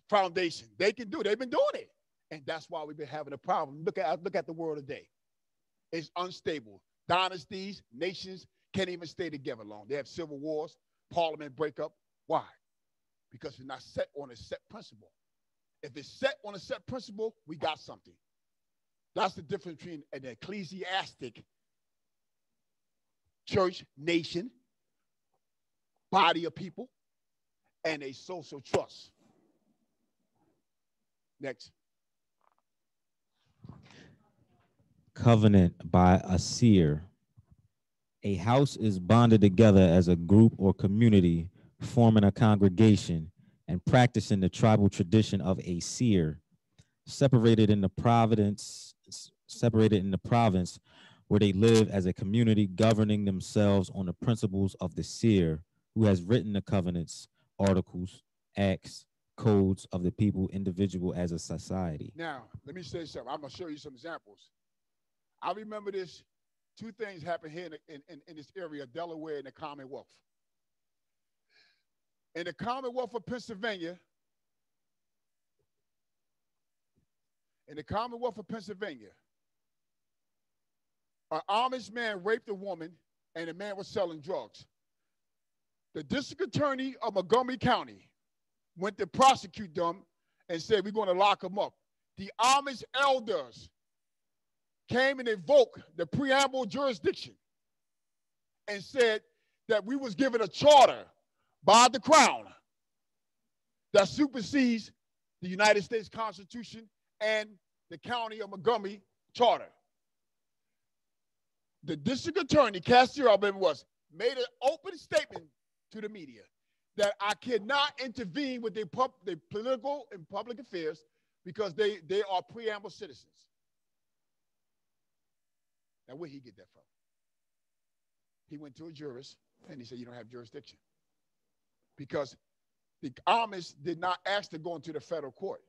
foundation. They can do it. They've been doing it. And that's why we've been having a problem. Look at the world today. It's unstable. Dynasties, nations can't even stay together long. They have civil wars, parliament breakup. Why? Because it's not set on a set principle. If it's set on a set principle, we got something. That's the difference between an ecclesiastic church, nation, body of people, and a social trust. Next. covenant by a seer. A house is bonded together as a group or community, forming a congregation and practicing the tribal tradition of a seer, separated in the province where they live as a community, governing themselves on the principles of the seer, who has written the covenants, articles, acts, codes of the people, individual as a society. Now, let me say something. I'm going to show you some examples. I remember this. Two things happened here in this area of Delaware and the Commonwealth. In the Commonwealth of Pennsylvania, an Amish man raped a woman and the man was selling drugs. The district attorney of Montgomery County went to prosecute them and said, we're going to lock them up. The Amish elders came and invoked the preamble jurisdiction and said that we was given a charter by the crown that supersedes the United States Constitution and the county of Montgomery charter. The district attorney, Cassier, I remember, made an open statement to the media that I cannot intervene with their political and public affairs because they are preamble citizens. Now, where'd he get that from? He went to a jurist and he said, you don't have jurisdiction. Because the Amish did not ask to go into the federal court.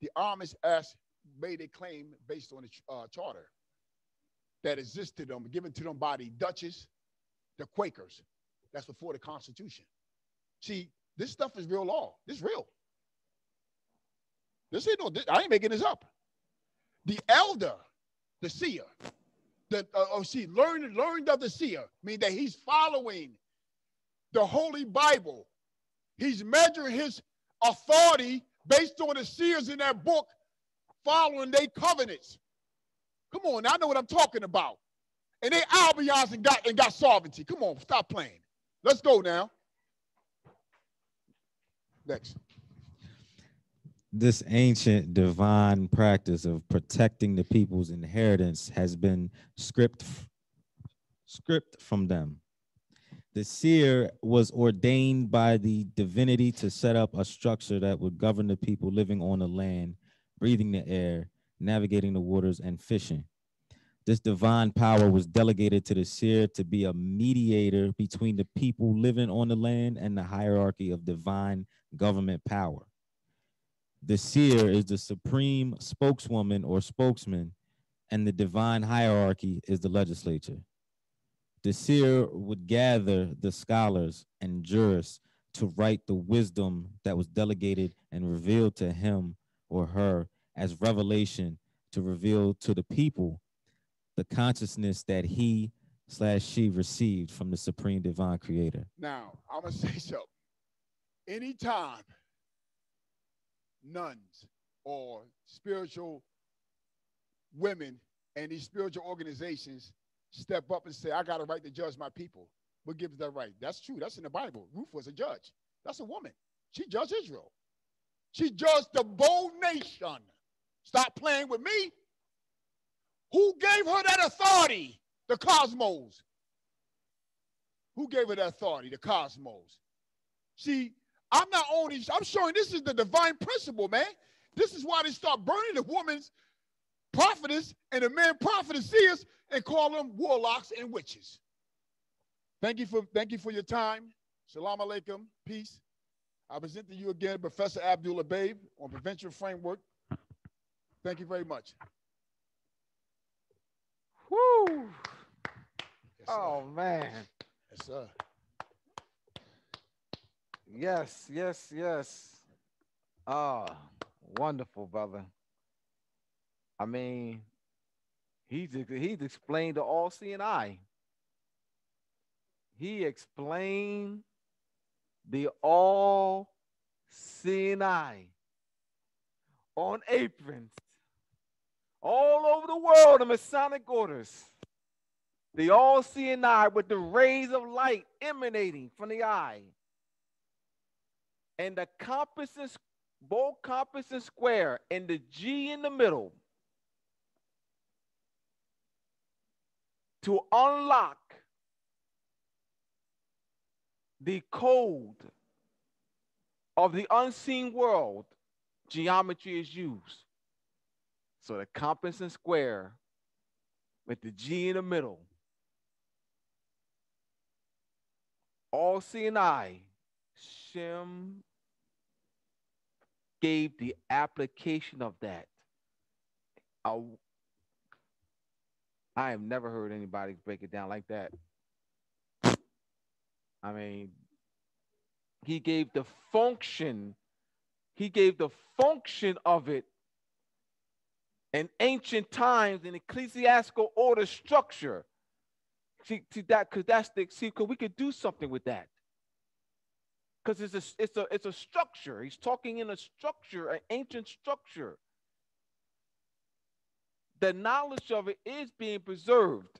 The Amish made a claim based on the charter that existed to them, given to them by the Dutchess, the Quakers. That's before the Constitution. See, this stuff is real law. This is real. This ain't I ain't making this up. The elder, the seer, learned of the seer, meaning that he's following the Holy Bible. He's measuring his authority based on the seers in that book, following their covenants. Come on, I know what I'm talking about. And they albions and got sovereignty. Come on, stop playing. Let's go now. Next. This ancient divine practice of protecting the people's inheritance has been stripped from them. The seer was ordained by the divinity to set up a structure that would govern the people living on the land, breathing the air, navigating the waters, and fishing. This divine power was delegated to the seer to be a mediator between the people living on the land and the hierarchy of divine government power. The seer is the supreme spokeswoman or spokesman, and the divine hierarchy is the legislature. The seer would gather the scholars and jurists to write the wisdom that was delegated and revealed to him or her as revelation to reveal to the people the consciousness that he/she received from the supreme divine creator. Now, I'm going to say something. Anytime nuns or spiritual women and these spiritual organizations step up and say, I got a right to judge my people, what gives that right? That's true. That's in the Bible. Ruth was a judge. That's a woman. She judged Israel. She judged the whole nation. Stop playing with me. Who gave her that authority? The cosmos. Who gave her that authority? The cosmos. See, I'm showing this is the divine principle, man. This is why they start burning the woman's prophetess and the man prophetesses and call them warlocks and witches. Thank you for your time. Shalom alaikum. Peace. I present to you again Professor Abdul Abaib on Prevention Framework. Thank you very much. Woo! Yes, oh man. Yes, sir. Yes. Wonderful, brother. I mean, he's explained the all-seeing eye. He explained the all-seeing eye on aprons all over the world, the Masonic orders. The all-seeing eye with the rays of light emanating from the eye. And the compass is both compass and square and the G in the middle. to unlock the code of the unseen world, geometry is used. So the compass and square with the G in the middle, all seeing eye, Shem gave the application of that. I have never heard anybody break it down like that. I mean, he gave the function of it in ancient times in ecclesiastical order structure. See that, because we could do something with that. Because it's a structure. He's talking in a structure, an ancient structure. The knowledge of it is being preserved.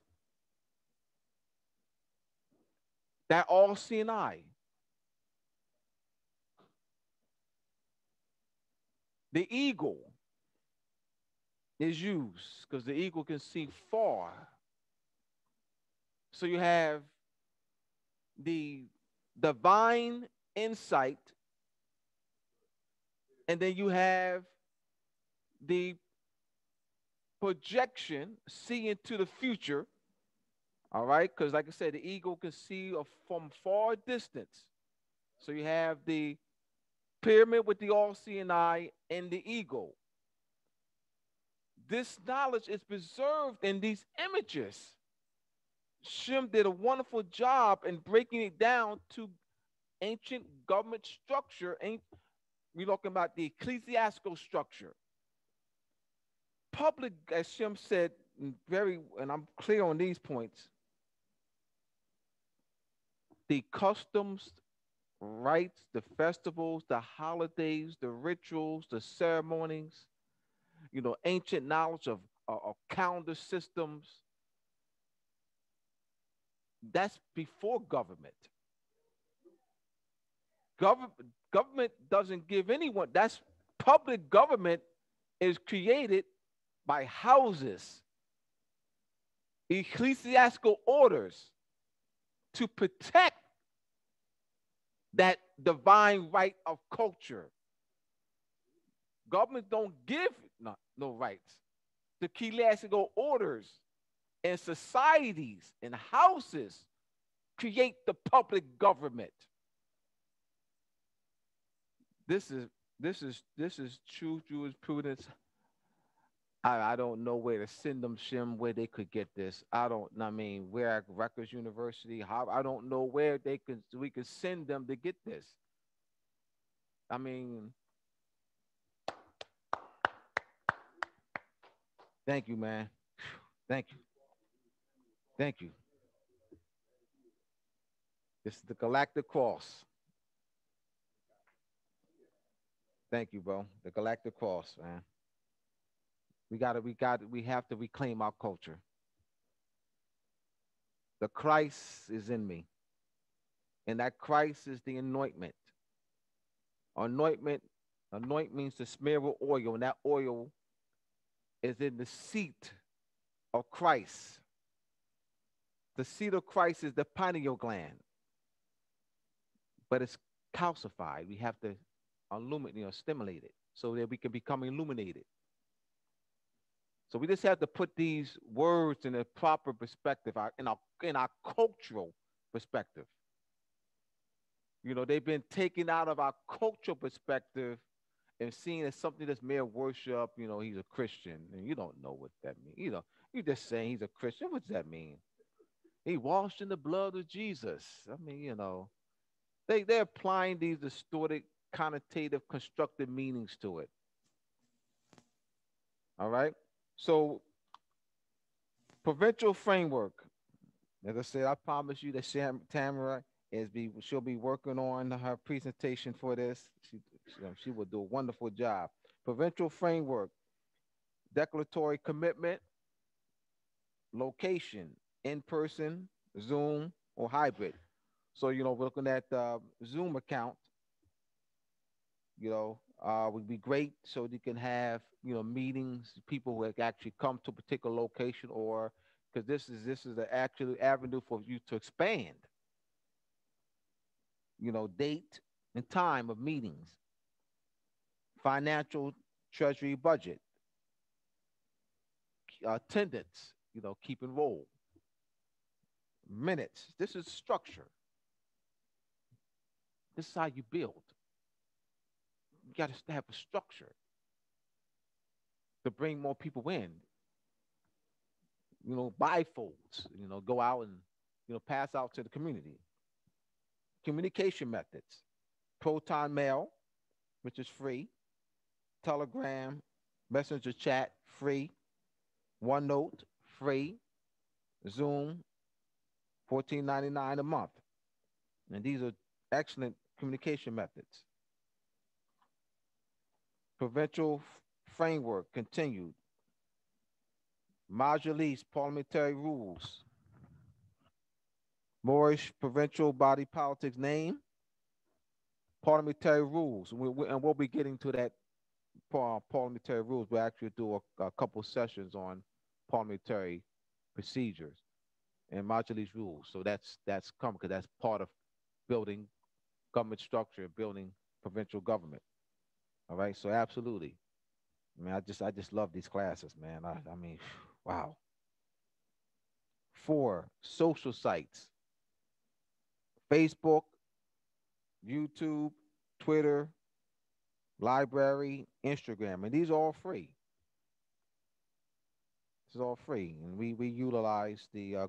That all-seeing eye. The eagle is used because the eagle can see far. So you have the divine insight, and then you have the projection, see into the future. All right, because like I said, the eagle can see from far distance. So you have the pyramid with the all-seeing eye and the eagle. This knowledge is preserved in these images. Shem did a wonderful job in breaking it down to ancient government structure. We're talking about the ecclesiastical structure. Public, as Shem said, and I'm clear on these points, the customs, rites, the festivals, the holidays, the rituals, the ceremonies, ancient knowledge of calendar systems, that's before government. Government doesn't give anyone, that's public government is created by houses, ecclesiastical orders to protect that divine right of culture. Governments don't give no rights. The ecclesiastical orders and societies and houses create the public government. This is true jurisprudence. I don't know where to send them, Shem, where they could get this. We're at Rutgers University. I don't know where we could send them to get this. Thank you, man. Thank you. Thank you. This is the Galactic Cross. Thank you, bro. The Galactic Cross, man. We have to reclaim our culture. The Christ is in me. And that Christ is the anointment. Anoint means to smear with oil, and that oil is in the seat of Christ. The seat of Christ is the pineal gland, but it's calcified. We have to stimulate it so that we can become illuminated. So we just have to put these words in a proper perspective, in our cultural perspective. They've been taken out of our cultural perspective and seen as something that's mere worship. He's a Christian, and you don't know what that means. You're just saying he's a Christian. What does that mean? He washed in the blood of Jesus. They're applying these distorted, connotative, constructive meanings to it. All right. So, provincial framework. As I said, I promise you that Tamara she'll be working on her presentation for this. She will do a wonderful job. Provincial framework, declaratory commitment, location, in person, Zoom, or hybrid. So we're looking at Zoom account. Would be great so you can have meetings, people who actually come to a particular location or because this is the actual avenue for you to expand. Date and time of meetings, financial treasury budget, attendance, keep and roll, minutes. This is structure. This is how you build. You got to have a structure to bring more people in. Bifolds, go out and, pass out to the community. Communication methods, proton mail, which is free, Telegram, Messenger chat, free, OneNote, free, Zoom, $14.99 a month. And these are excellent communication methods. Provincial framework continued. Majlis parliamentary rules. Moorish provincial body politics name. Parliamentary rules. And we'll be getting to that parliamentary rules. We'll actually do a couple sessions on parliamentary procedures and Majlis rules. So that's coming because that's part of building government structure, building provincial government. All right, so absolutely. I mean, I just love these classes, man. I mean, wow. 4, social sites. Facebook, YouTube, Twitter, library, Instagram, and these are all free. This is all free, and we utilize the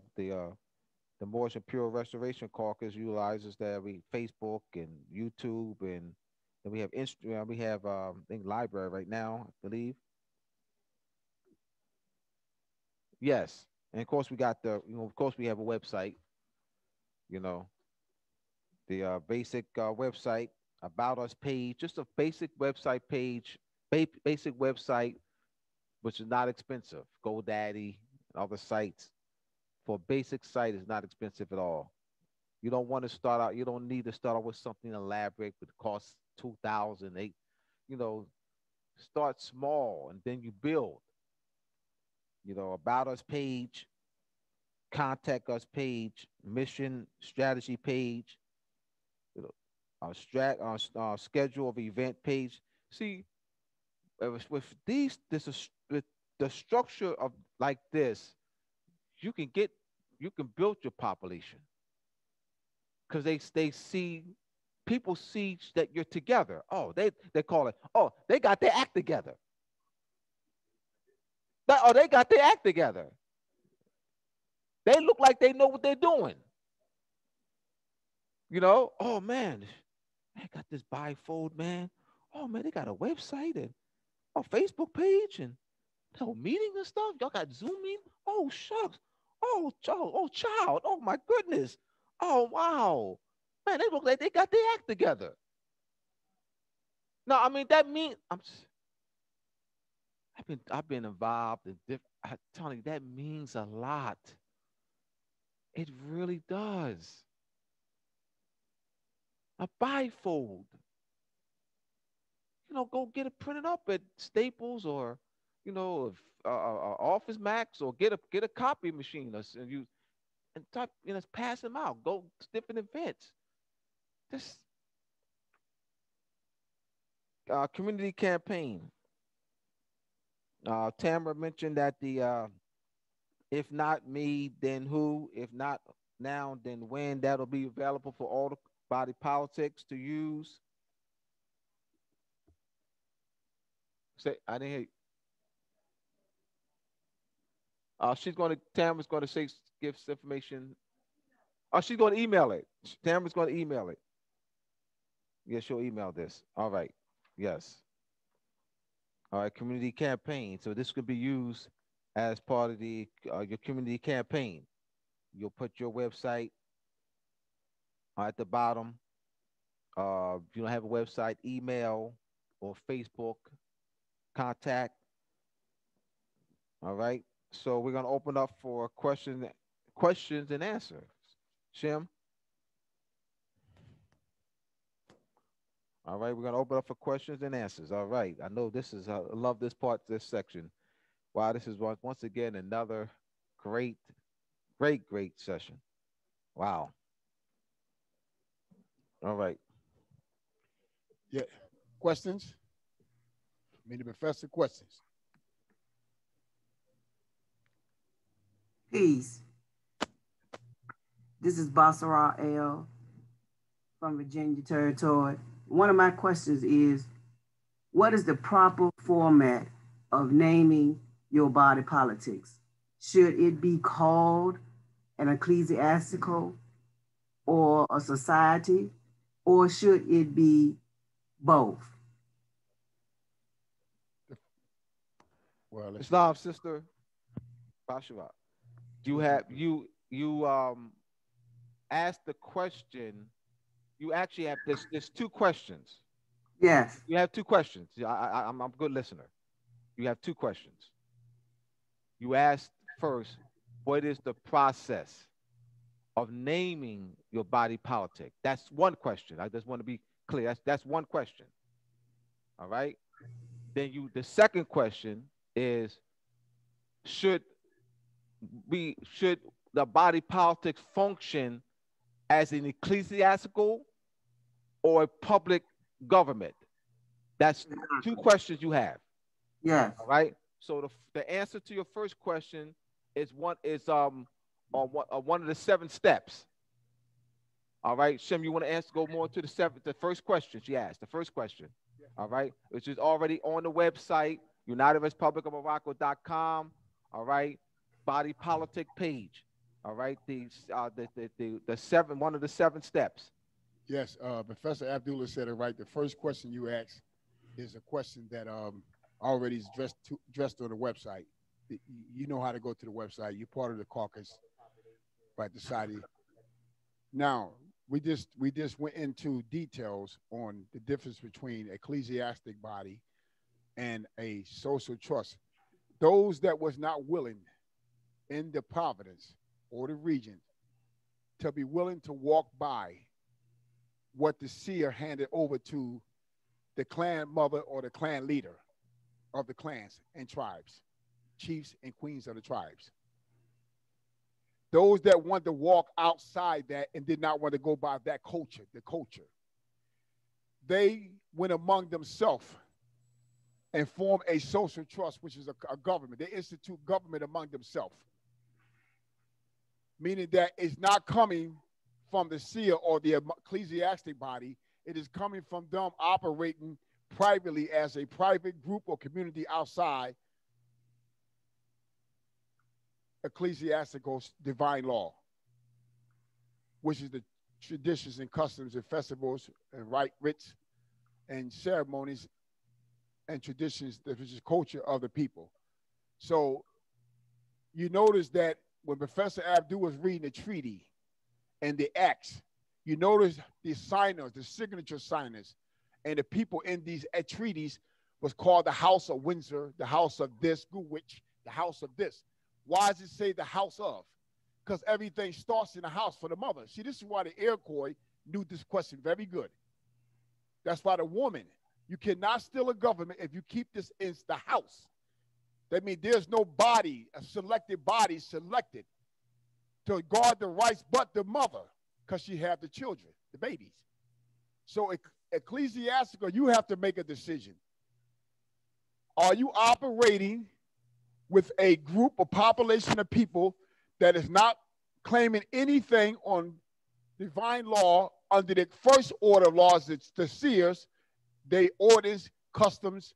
Moorish and Pure Restoration Caucus utilizes that Facebook and YouTube, and then we have Instagram. We have I think library right now, I believe. Yes, and of course we got of course we have a website. The basic website, about us page, just a basic website page, basic website, which is not expensive. GoDaddy, other sites. For a basic site is not expensive at all. You don't want to start out. You don't need to start out with something elaborate that costs 2,000. Start small and then you build. About us page, contact us page, mission strategy page, our schedule of event page. See, with with the structure of like this, you can build your population because they see people see that you're together. Oh, they call it. Oh, they got their act together. They got their act together. They look like they know what they're doing. Oh man, I got this bifold, man. Oh man, they got a website and a Facebook page and meetings and stuff. Y'all got Zoom meeting. Oh shucks. Oh child. Oh my goodness. Oh wow. Man, they look like they got their act together. No, I mean that means I've been involved in I'm telling you, that means a lot. It really does. A bifold. Go get it printed up at Staples or, Office Max, or get a copy machine and use and type, pass them out. Go to different events. This community campaign. Tamara mentioned that the if not me, then who? If not now, then when? That'll be available for all the body politics to use. Say, I didn't hear you. Tamara's going to say, give information. Oh, she's going to email it. Tamara's going to email it. Yeah, she'll email this. All right. Yes. All right, community campaign. So this could be used as part of your community campaign. You'll put your website at the bottom. If you don't have a website, email or Facebook contact. All right. So we're gonna open up for questions and answers. Shim. All right, we're gonna open up for questions and answers. All right. I know this is I love this part, this section. Wow, this is once again another Great session. Wow. All right. Yeah. Questions? Many professor questions. Peace. This is Basara L. from Virginia Territory. One of my questions is, what is the proper format of naming your body politics? Should it be called an ecclesiastical or a society, or should it be both? Well, Islam sister Bashara, you have asked the question. You actually have there's two questions. Yes. You have two questions. I'm a good listener. You have two questions. You asked first, what is the process of naming your body politic? That's one question. I just want to be clear. That's one question. All right. Then the second question is, should the body politics function as an ecclesiastical or a public government? That's two questions you have. Yes. All right. So the answer to your first question is one of the 7 steps. All right, Shem, you want to go more to the first question she asked, the first question. All right, which is already on the website, UnitedRepublicOfMorocco.com. All right, body politic page. All right, the one of the 7 steps. Yes, Professor Abdullah said it right. The first question you asked is a question that already is addressed on the website. You know how to go to the website. You're part of the caucus by deciding. Now, we just went into details on the difference between ecclesiastic body and a social trust. Those that was not willing in the province or the region to be willing to walk by what the seer handed over to the clan mother or the clan leader of the clans and tribes, chiefs and queens of the tribes. Those that want to walk outside that and did not want to go by that culture, the culture, they went among themselves and formed a social trust, which is a government. They institute government among themselves, meaning that it's not coming from the seer or the ecclesiastic body. It is coming from them operating privately as a private group or community outside ecclesiastical divine law, which is the traditions and customs and festivals and rites and ceremonies and traditions, which is culture of the people. So you notice that when Professor Abdul was reading the treaty and the acts, you notice the signers, the signature signers, and the people in these treaties was called the House of Windsor, the House of this, Greenwich, the House of this. Why does it say the house of? Because everything starts in the house for the mother. See, this is why the Iroquois knew this question very good. That's why the woman, you cannot steal a government if you keep this in the house. That means there's no body, a selected body selected to guard the rights but the mother, because she had the children, the babies. So ecclesiastical, you have to make a decision. Are you operating with a group or population of people that is not claiming anything on divine law under the first order of laws, it's the seers, they orders, customs,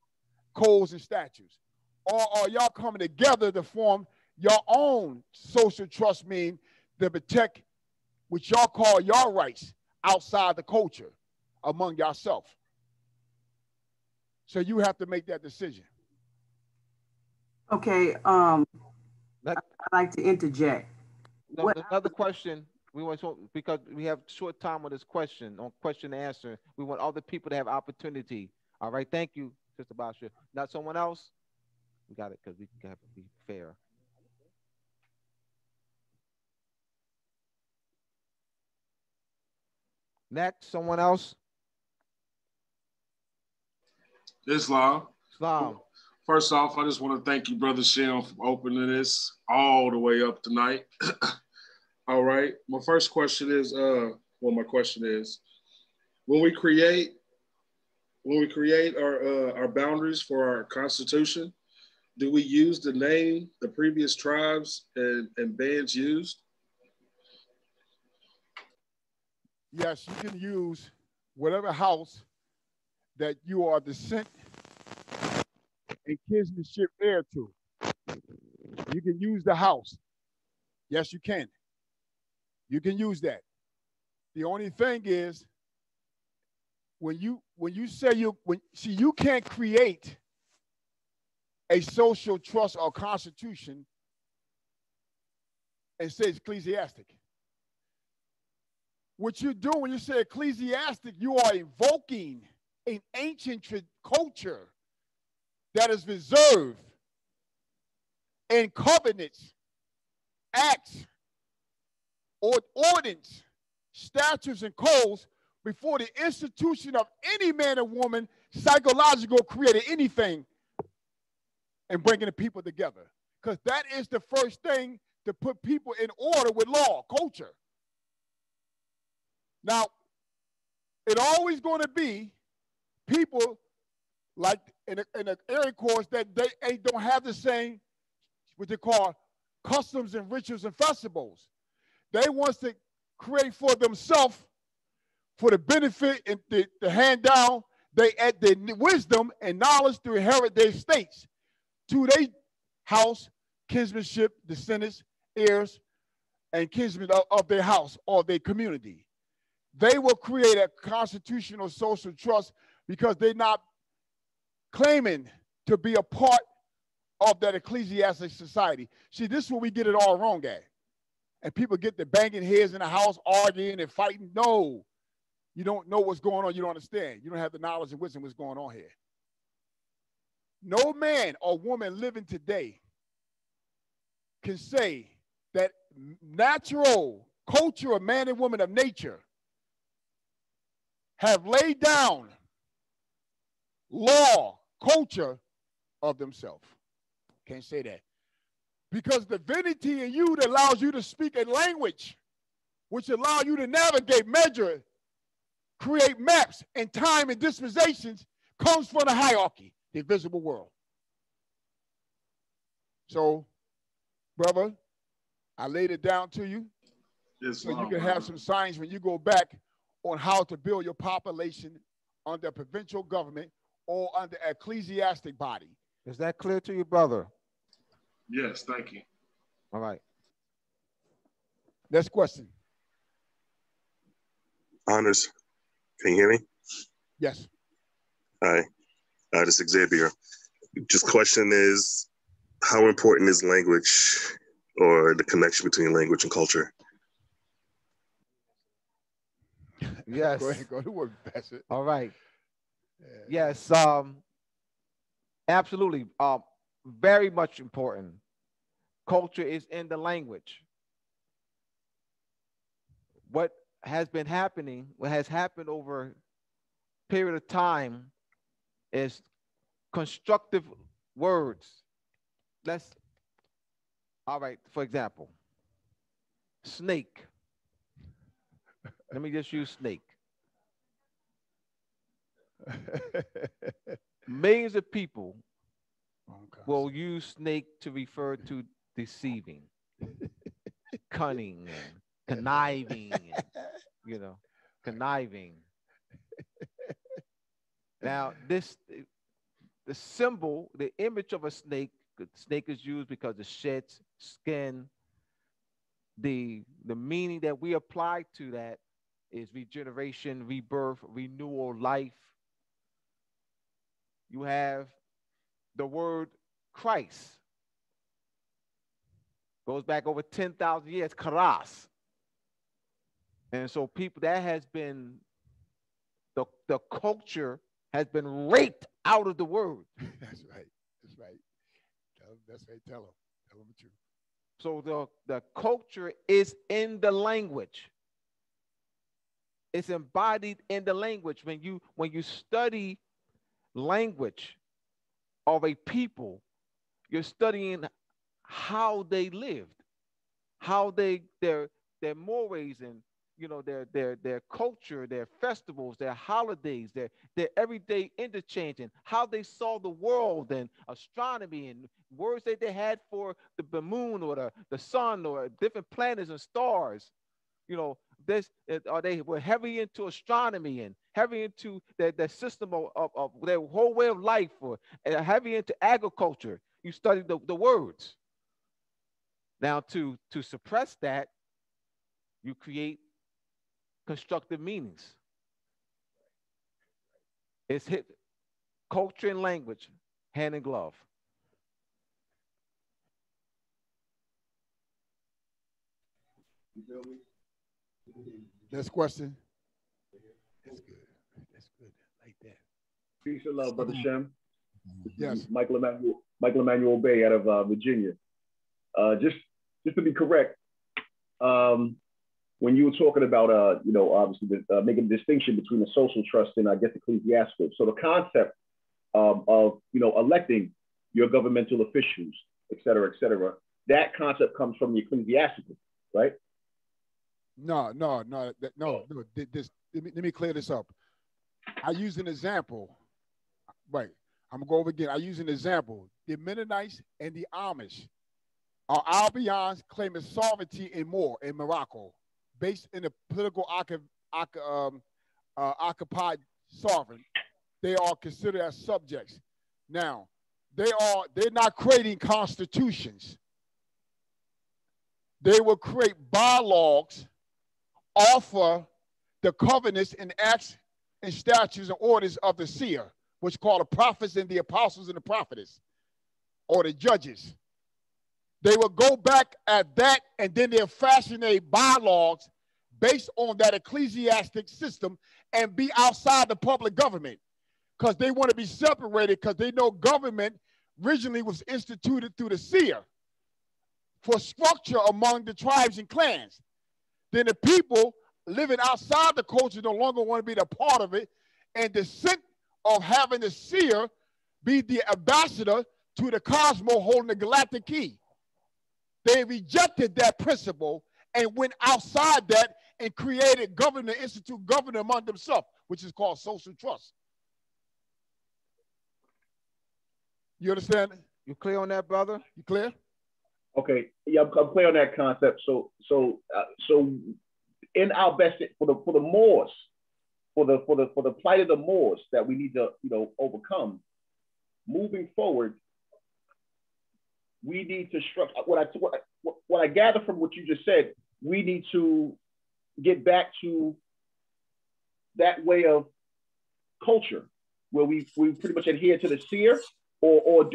codes, and statutes? Or are y'all coming together to form your own social trust, mean to protect what y'all call your rights outside the culture among yourself? So you have to make that decision. Okay, I'd like to interject. Another question. We want because we have short time on this question, on question and answer. We want other people to have opportunity. All right, thank you, Sister Basha. Not someone else? We got it because we have to be fair. Next, someone else? Islam. Islam. First off, I just want to thank you, Brother Shem, for opening this all the way up tonight. All right. My first question is, my question is, when we create our boundaries for our Constitution, do we use the name the previous tribes and bands used? Yes, you can use whatever house that you are descent and kinsmanship heir to. You can use the house. Yes, you can. You can use that. The only thing is, when you say you can't create a social trust or constitution and say it's ecclesiastic. What you do when you say ecclesiastic, you are invoking an ancient culture that is reserved in covenants, acts, or ordinance, statutes, and codes before the institution of any man or woman psychological created anything and bringing the people together. Because that is the first thing to put people in order with law, culture. Now, it's always going to be people like in an area course that they don't have the same, what they call customs and rituals and festivals. They want to create for themselves, for the benefit and the hand down, they add their wisdom and knowledge to inherit their estates to their house, kinsmanship, descendants, heirs, and kinsmen of their house or their community. They will create a constitutional social trust because they're not claiming to be a part of that ecclesiastic society. See, this is where we get it all wrong at. And people get the banging heads in the house, arguing and fighting. No, you don't know what's going on. You don't understand. You don't have the knowledge and wisdom what's going on here. No man or woman living today can say that natural culture of man and woman of nature have laid down law, culture of themselves. Can't say that. Because the divinity in you that allows you to speak a language, which allow you to navigate, measure, create maps and time and dispensations, comes from the hierarchy, the invisible world. So, brother, I laid it down to you so you can have some signs when you go back on how to build your population under provincial government or under ecclesiastic body. Is that clear to you, brother? Yes, thank you. All right. Next question. Honors, can you hear me? Yes. Hi, this is Xavier. Just question is, how important is language or the connection between language and culture? Yes. Go to work, Bassett. All right. Yes, absolutely. Very much important. Culture is in the language. What has been happening, what has happened over a period of time is constructive words. All right, for example, snake. Let me just use snake. Millions of people will use snake to refer to deceiving, cunning, and conniving, and, conniving. Now, the symbol, the image of a snake is used because it sheds skin. The meaning that we apply to that is regeneration, rebirth, renewal, life. You have the word Christ. Goes back over 10,000 years, karas. And so people, that has been, the culture has been raped out of the word. That's right. That's right. That's right. Tell them the truth. So the culture is in the language. It's embodied in the language. When you study language of a people. You're studying how they lived, how their mores and their culture, their festivals, their holidays, their everyday interchange, and how they saw the world and astronomy and words that they had for the moon or the sun or different planets and stars. They were heavy into astronomy and heavy into their system of their whole way of life, or heavy into agriculture. You study the words. Now, to suppress that, you create constructive meanings. It's hit culture and language hand in glove. Next question. That's good. That's good. Like that. Peace and love, Brother Shem. Yes. Michael Emmanuel Bay out of Virginia. Just to be correct, when you were talking about, obviously making a distinction between a social trust and I guess ecclesiastical. So the concept of electing your governmental officials, et cetera, that concept comes from the ecclesiastical, right? No. Let me clear this up. I use an example. Right. I'm gonna go over again. I use an example. The Mennonites and the Amish are Albions claiming sovereignty in Morocco, based in the political occupied sovereign. They are considered as subjects. Now, they're not creating constitutions. They will create bylaws, offer the covenants and acts and statutes and orders of the seer, which call the prophets and the apostles and the prophetess, or the judges. They will go back at that, and then they'll fashion a bylaws based on that ecclesiastic system and be outside the public government, because they want to be separated, because they know government originally was instituted through the seer for structure among the tribes and clans. Then the people living outside the culture no longer want to be the part of it, and the sense of having the seer be the ambassador to the cosmos holding the galactic key. They rejected that principle and went outside that and created government institute government among themselves, which is called social trust. You understand? You clear on that, brother? You clear? Okay, yeah, I'm clear on that concept. So in our best for the Moors, for the plight of the Moors that we need to overcome. Moving forward, we need to structure what I gather from what you just said. We need to get back to that way of culture where we pretty much adhere to the seer, or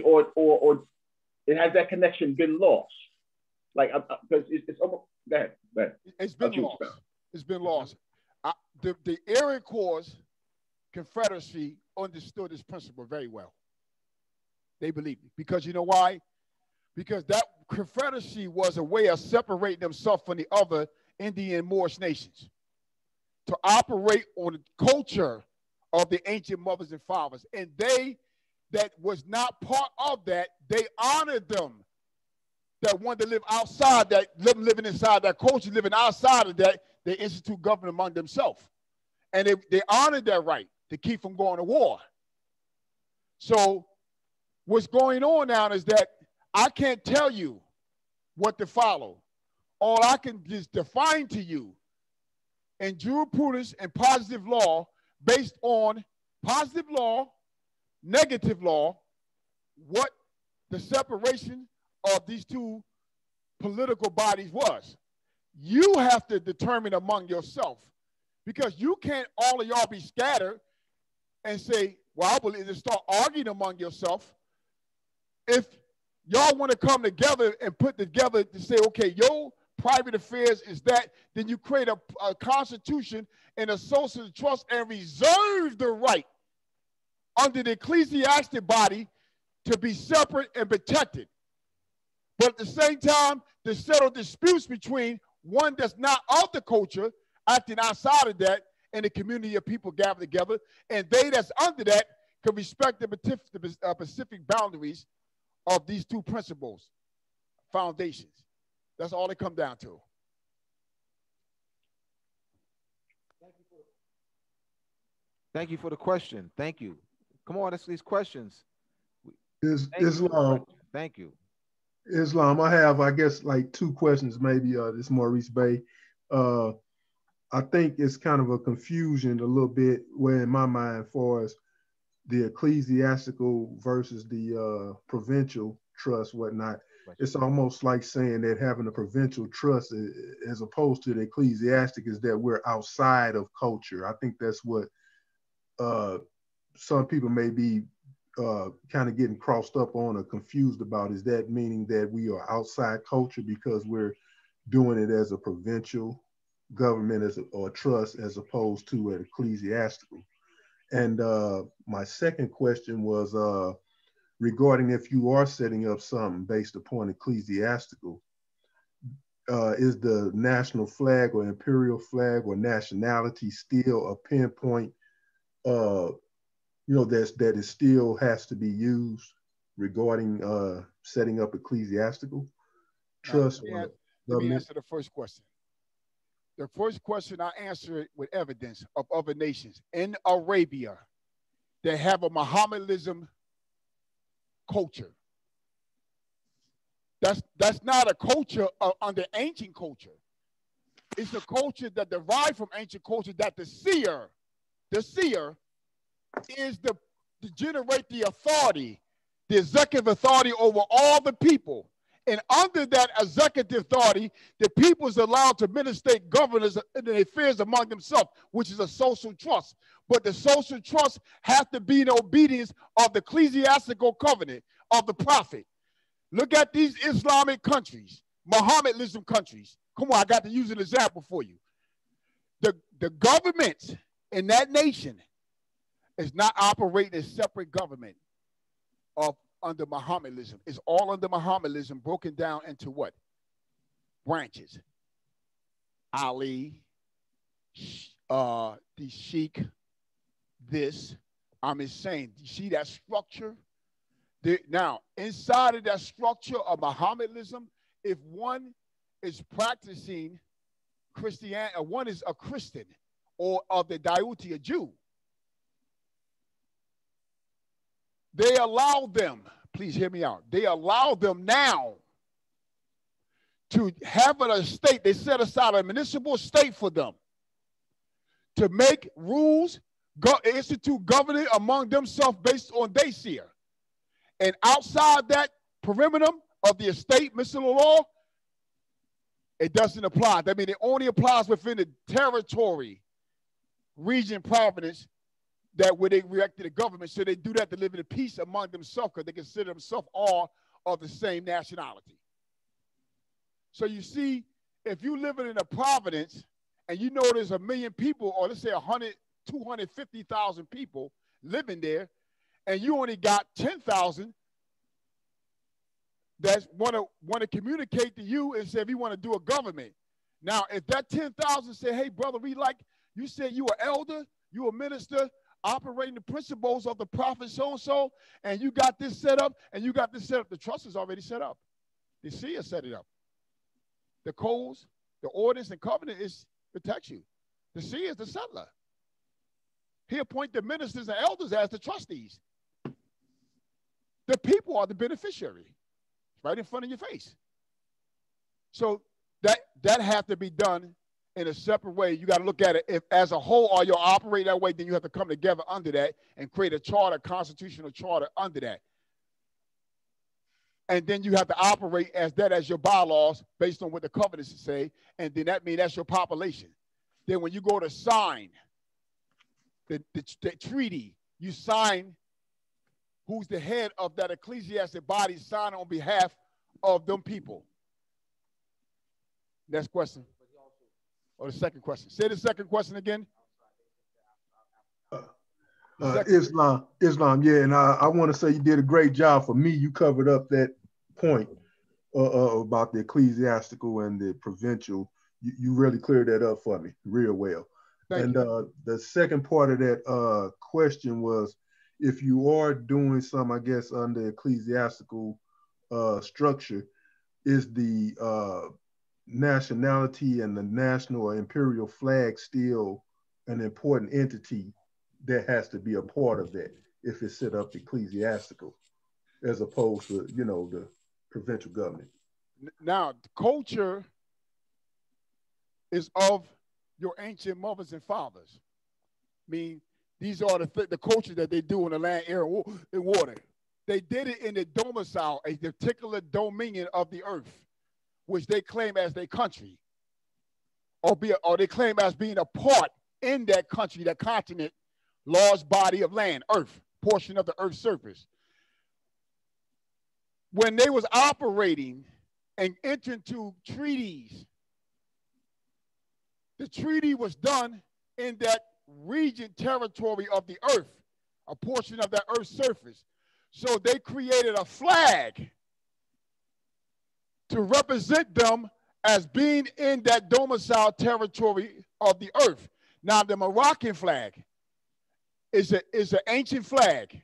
it has that connection been lost? Like, because it's almost, go ahead. It's been lost. It's been lost. The Aryan Corps Confederacy understood this principle very well. They believed it. Because you know why? Because that Confederacy was a way of separating themselves from the other Indian Moorish nations, to operate on the culture of the ancient mothers and fathers. And they that was not part of that, they honored them that wanted to live outside that, living inside that culture, living outside of that, they institute government among themselves. And they honored that right to keep from going to war. So what's going on now is that I can't tell you what to follow. All I can just define to you in jurisprudence and positive law, based on positive law, negative law, what the separation of these two political bodies was. You have to determine among yourself, because you can't all of y'all be scattered and say, well, I believe, and start arguing among yourself. If y'all want to come together and put together to say, okay, your private affairs is that, then you create a constitution and a social trust and reserve the right under the ecclesiastic body to be separate and protected. But at the same time, to settle disputes between one that's not of the culture, acting outside of that, and the community of people gather together, and they that's under that can respect the specific boundaries of these two principles, foundations. That's all they come down to. Thank you for the question. Thank you. Come on, let's these questions. Islam. Thank you. Islam, I have, I guess, like two questions maybe, this Maurice Bey. I think it's kind of a confusion a little bit where in my mind for as the ecclesiastical versus the provincial trust, whatnot. It's almost like saying that having a provincial trust as opposed to the ecclesiastic is that we're outside of culture. I think that's what some people may be kind of getting crossed up on or confused about. Is that meaning that we are outside culture because we're doing it as a provincial government or trust as opposed to an ecclesiastical? And my second question was regarding if you are setting up something based upon ecclesiastical, is the national flag or imperial flag or nationality still a pinpoint, that it still has to be used regarding setting up ecclesiastical trust? Let me answer the first question. The first question, I answer it with evidence of other nations. In Arabia, they have a Mohammedanism culture. That's not a culture under ancient culture. It's a culture that derived from ancient culture that the seer is to generate the authority, the executive authority over all the people. And under that executive authority, the people is allowed to administrate governance in the affairs among themselves, which is a social trust. But the social trust has to be in obedience of the ecclesiastical covenant of the prophet. Look at these Islamic countries, Mohammedanism countries. Come on, I got to use an example for you. The government in that nation is not operating as separate government under Mohammedanism. It's all under Mohammedanism, broken down into what? Branches. Ali, the Sheikh, this. I'm insane. You see that structure? Now, inside of that structure of Mohammedanism, if one is practicing Christianity, or one is a Christian or of the Dayuti, a Jew, they allow them, please hear me out, they allow them now to have an estate. They set aside a municipal estate for them to make rules, institute governance among themselves based on they seer. And outside that perimeter of the estate, Mr. Law, it doesn't apply. That means it only applies within the territory, region, province, that where they react to the government. So they do that to live in peace among themselves because they consider themselves all of the same nationality. So you see, if you living in a province and you know there's 1 million people, or let's say 250,000 people living there, and you only got 10,000 that want to communicate to you and say, we want to do a government. Now, if that 10,000 say, hey, brother, you said you an elder, you a minister, operating the principles of the prophet so-and-so, and you got this set up, and you got this set up. The trust is already set up. The seer set it up. The codes, the ordinance, and covenant protects you. The seer is the settler. He appoints the ministers and elders as the trustees. The people are the beneficiary. It's right in front of your face. So that has to be done in a separate way. You got to look at it if as a whole, or you'll operate that way, then you have to come together under that and create a charter, constitutional charter under that. And then you have to operate as your bylaws based on what the covenants say. And then that means that's your population. Then when you go to sign the treaty, you sign who's the head of that ecclesiastic body, sign on behalf of them people. Next question. Or the second question. Say the second question again. Islam, yeah, and I want to say you did a great job. For me, you covered up that point about the ecclesiastical and the provincial. You really cleared that up for me real well. Thank you. The second part of that question was, if you are doing some, I guess, under ecclesiastical structure, is the nationality and the national or imperial flag still an important entity that has to be a part of that if it's set up ecclesiastical, as opposed to, you know, the provincial government? Now, culture is of your ancient mothers and fathers. I mean, these are the culture that they do in the land, air, and water. They did it in the domicile, a particular dominion of the earth, which they claim as their country, or they claim as being a part in that country, that continent, large body of land, earth, portion of the earth's surface. When they was operating and entering into treaties, the treaty was done in that region, territory of the earth, a portion of that earth's surface. So they created a flag to represent them as being in that domicile territory of the earth. Now, the Moroccan flag is an ancient flag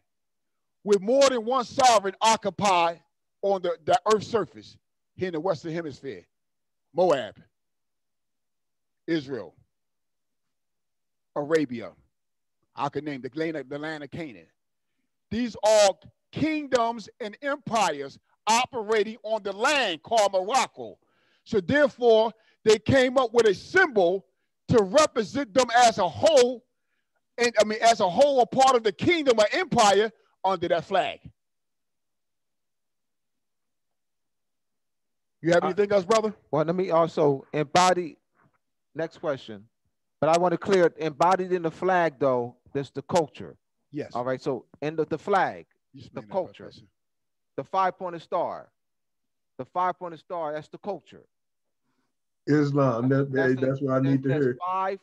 with more than one sovereign occupied on the earth's surface here in the Western Hemisphere. Moab, Israel, Arabia. I could name the land of Canaan. These are kingdoms and empires operating on the land called Morocco. So therefore, they came up with a symbol to represent them as a whole, and I mean as a whole, a part of the kingdom or empire under that flag. You have anything else, brother? Well, let me also embody. Next question. But I want to clear it. Embodied in the flag, though, there's the culture. Yes. All right. So in the flag, the culture, the 5-pointed star, that's the culture. Islam. That's what I need to hear.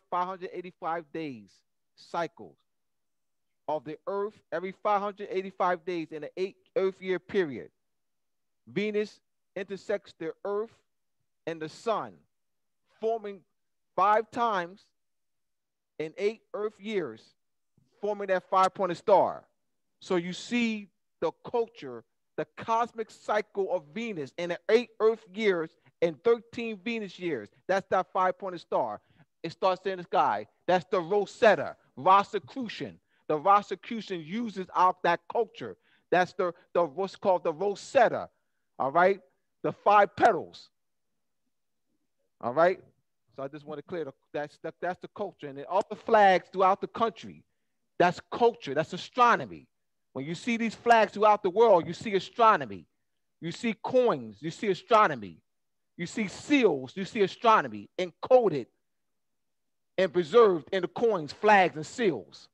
585 days cycles of the earth every 585 days in an 8 Earth year period. Venus intersects the earth and the sun, forming 5 times in 8 Earth years, forming that 5-pointed star. So you see the culture, the cosmic cycle of Venus in 8 Earth years and 13 Venus years. That's that 5-pointed star. It starts in the sky. That's the Rosetta, Rosicrucian. The Rosicrucian uses out that culture. That's the what's called the Rosetta. All right, the 5 petals. All right. So I just want to clear that's the culture, and then all the flags throughout the country. That's culture. That's astronomy. When you see these flags throughout the world, you see astronomy. You see coins. You see astronomy. You see seals. You see astronomy encoded and preserved in the coins, flags, and seals,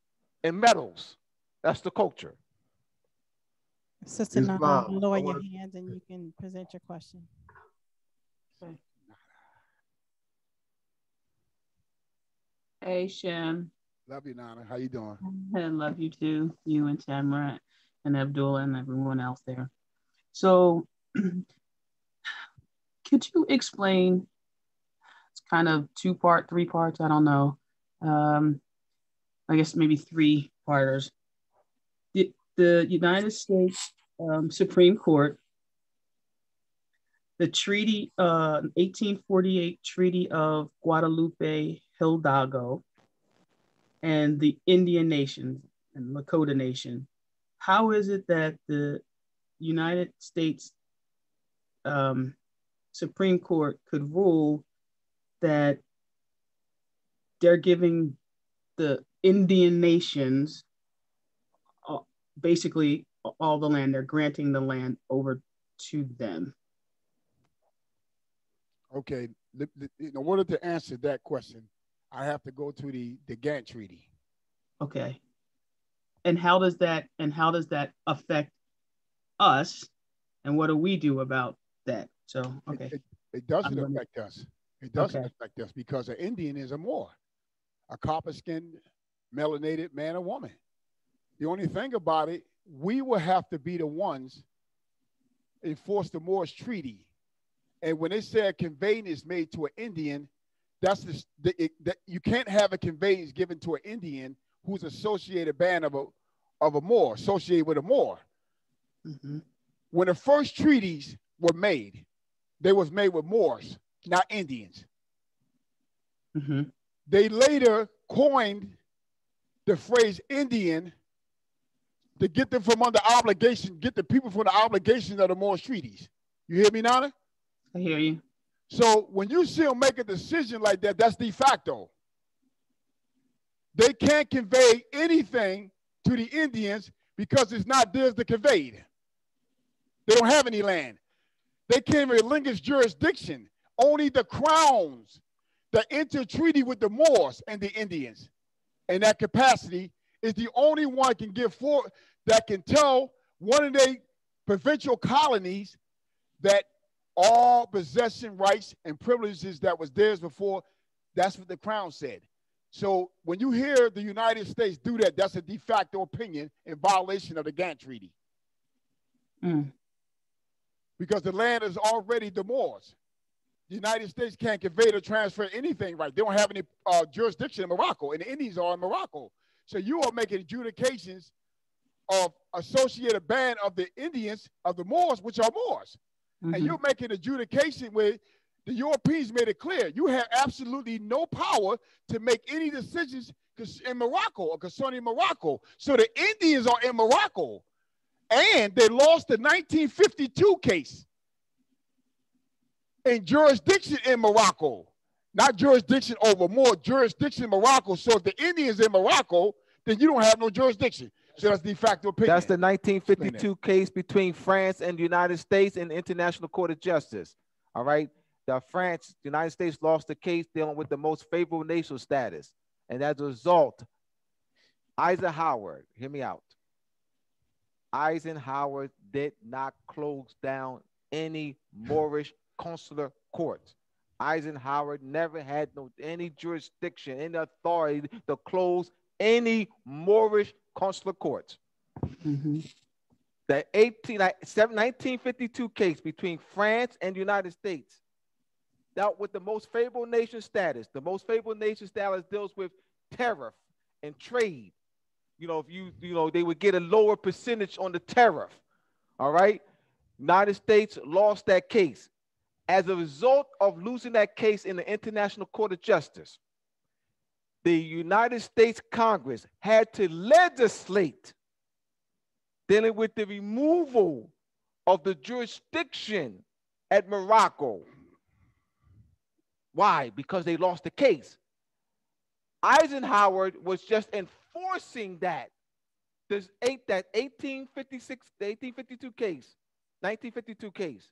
and metals. That's the culture. Sister Nana, lower your hands and you can present your question. Okay. Hey, Shem. Love you, Nana. How you doing? I love you too. You and Tamara and Abdullah and everyone else there. So could you explain, it's kind of 2-part, 3 parts, I don't know. I guess maybe 3-parters. The United States Supreme Court, the treaty, 1848 Treaty of Guadalupe Hidalgo, and the Indian Nation and Lakota Nation. How is it that the United States Supreme Court could rule that they're giving the Indian nations basically all the land, they're granting the land over to them? Okay, in order to answer that question, I have to go to the Gantt Treaty. Okay. And how does that affect us, and what do we do about that? So, okay. It doesn't affect us. It doesn't affect us because an Indian is a Moor, a copper-skinned, melanated man or woman. The only thing about it, we will have to be the ones enforce the Moorish Treaty. And when they say a conveyance is made to an Indian, that's you can't have a conveyance given to an Indian who's associated band of of a Moor, associated with a Moor. Mm-hmm. When the first treaties were made, they was made with Moors, not Indians. Mm-hmm. They later coined the phrase Indian to get them from under obligation, get the people from the obligation of the Moorish treaties. You hear me, Nana? I hear you. So when you see them make a decision like that, that's de facto. They can't convey anything to the Indians because it's not theirs to convey. They don't have any land. They can't relinquish jurisdiction. Only the crowns that enter treaty with the Moors and the Indians in that capacity is the only one that can tell one of the provincial colonies that all possession rights and privileges that was theirs before, that's what the crown said. So when you hear the United States do that, that's a de facto opinion in violation of the Gantt Treaty. Mm. Because the land is already the Moors. The United States can't convey or transfer anything right. They don't have any jurisdiction in Morocco, and the Indians are in Morocco. So you are making adjudications of associated band of the Indians, of the Moors, which are Moors. Mm-hmm. And you're making adjudication where the Europeans made it clear you have absolutely no power to make any decisions in Morocco or concerning Morocco. So the Indians are in Morocco, and they lost the 1952 case in jurisdiction in Morocco, not jurisdiction over more jurisdiction in Morocco. So if the Indians in Morocco, then you don't have no jurisdiction. So that's de facto opinion. That's the 1952 case between France and the United States in the International Court of Justice. All right. The United States lost the case dealing with the most favorable nation status. And as a result, Eisenhower, hear me out. Eisenhower did not close down any Moorish consular courts. Eisenhower never had any jurisdiction, any authority to close any Moorish consular courts. Mm-hmm. The 1952 case between France and the United States dealt with the most favorable nation status. The most favorable nation status deals with tariff and trade. You know, if they would get a lower percentage on the tariff. All right. United States lost that case. As a result of losing that case in the International Court of Justice, the United States Congress had to legislate dealing with the removal of the jurisdiction at Morocco. Why? Because they lost the case. Eisenhower was just enforcing that. That 1856, the 1852 case, 1952 case.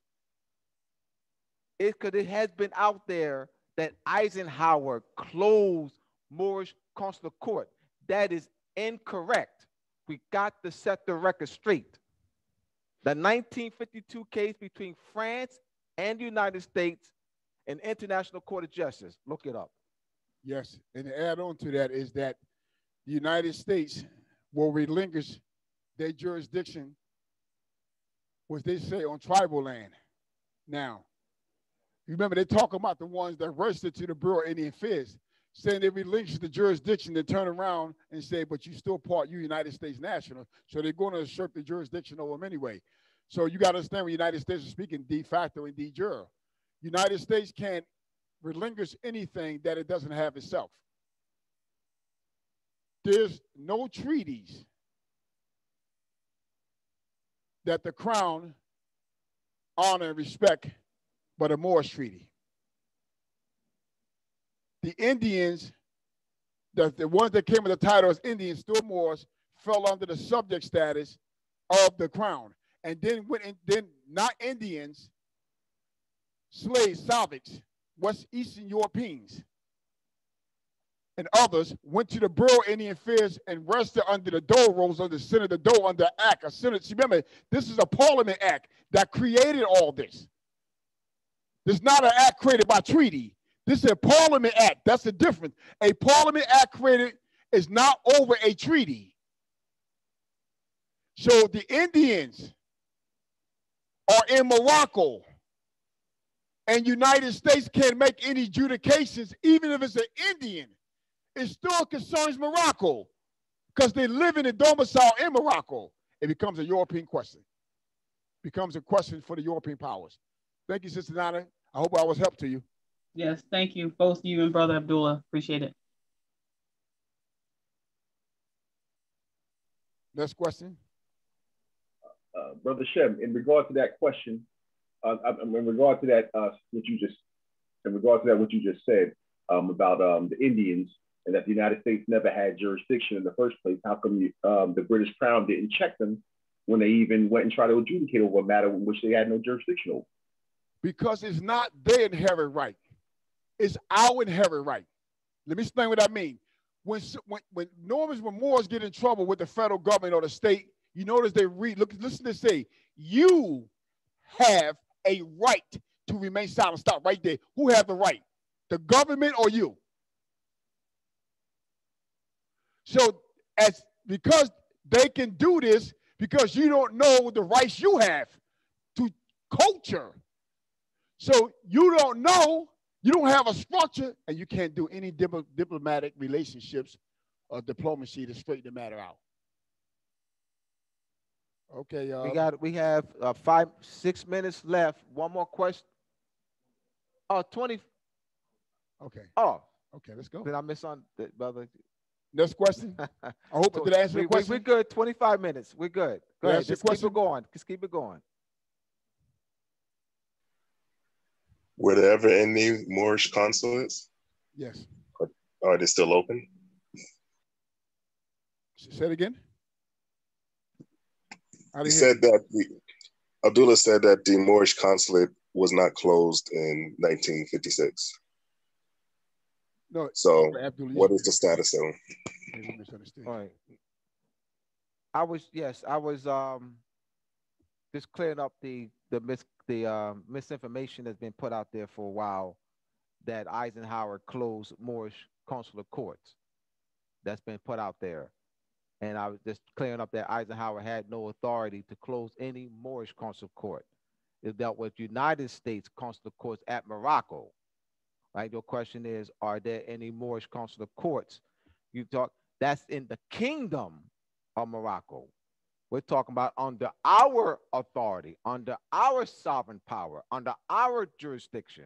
Because it has been out there that Eisenhower closed Moorish consular court. That is incorrect. We got to set the record straight. The 1952 case between France and the United States in International Court of Justice. Look it up. Yes, and to add on to that is that the United States will relinquish their jurisdiction, what they say, on tribal land. Now, you remember they talk about the ones that registered to the Bureau of Indian Affairs, saying they relinquish the jurisdiction, to turn around and say, but you still you United States national, so they're going to assert the jurisdiction over them anyway. So you got to understand when the United States is speaking de facto and de jure. United States can't relinquish anything that it doesn't have itself. There's no treaties that the Crown honor and respect but a Moorish treaty. The Indians, the ones that came with the title as Indians, still Moors, fell under the subject status of the Crown. And then not Indians, slaves, Slavics, West Eastern Europeans, and others went to the Bureau of Indian Affairs and rested under the Dole rolls under Senator Dole under Act. Remember, this is a Parliament Act that created all this. This is not an act created by treaty. This is a Parliament Act. That's the difference. A Parliament Act created is not over a treaty. So the Indians are in Morocco, and United States can't make any adjudications, even if it's an Indian. It still concerns Morocco because they live in a domicile in Morocco. It becomes a European question. Becomes a question for the European powers. Thank you, Sister Nana. I hope I was help to you. Yes, thank you, both you and Brother Abdullah. Appreciate it. Next question. Brother Shem, in regard to that question, in regard to that, what you just said about the Indians and that the United States never had jurisdiction in the first place, how come the British Crown didn't check them when they even went and tried to adjudicate over a matter in which they had no jurisdiction over? Because it's not their inherent right. It's our inherent right. Let me explain what I mean. When Moors get in trouble with the federal government or the state, you notice they listen to say, you have a right to remain silent. Stop right there. Who have the right? The government or you? So because they can do this, because you don't know the rights you have to culture. So you don't know, you don't have a structure, and you can't do any diplomatic relationships or diplomacy to straighten the matter out. Okay. We have 6 minutes left. One more question. Oh, 20. Okay. Oh. Okay, let's go. Did I miss on, brother? Next question. I hope I did answer the question. We're good. 25 minutes. We're good. Go ahead. Just keep it going. Just keep it going. Were there ever any Moorish consulates? Yes. Are they still open? Say it again. Abdullah said that the Moorish consulate was not closed in 1956. No. So what is the status of them? All right. I was just clearing up the misinformation that's been put out there for a while that Eisenhower closed Moorish consular courts. That's been put out there. And I was just clearing up that Eisenhower had no authority to close any Moorish consular court. It dealt with United States consular courts at Morocco. Right? Your question is, are there any Moorish consular courts? That's in the kingdom of Morocco. We're talking about under our authority, under our sovereign power, under our jurisdiction.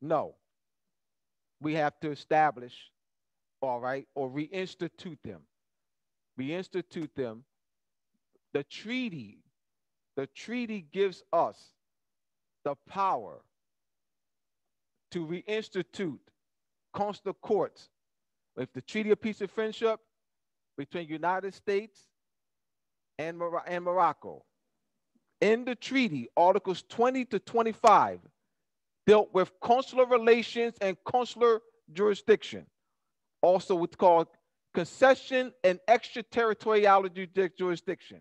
No. We have to establish, all right, or reinstitute them. Reinstitute them. The treaty gives us the power to reinstitute consular courts with the Treaty of Peace and Friendship between United States and Morocco. In the treaty, Articles 20 to 25 dealt with consular relations and consular jurisdiction. Also what's called concession and extraterritoriality jurisdiction.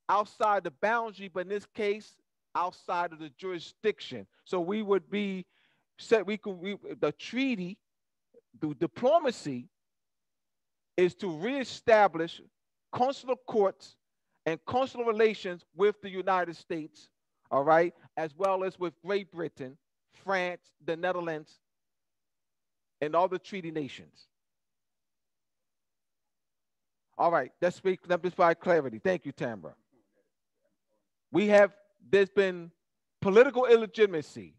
Outside the boundary, but in this case, outside of the jurisdiction. So we would be said the treaty, the diplomacy is to reestablish consular courts and consular relations with the United States, all right, as well as with Great Britain, France, the Netherlands, and all the treaty nations. All right, let's provide clarity. Thank you, Tambra. There's been political illegitimacy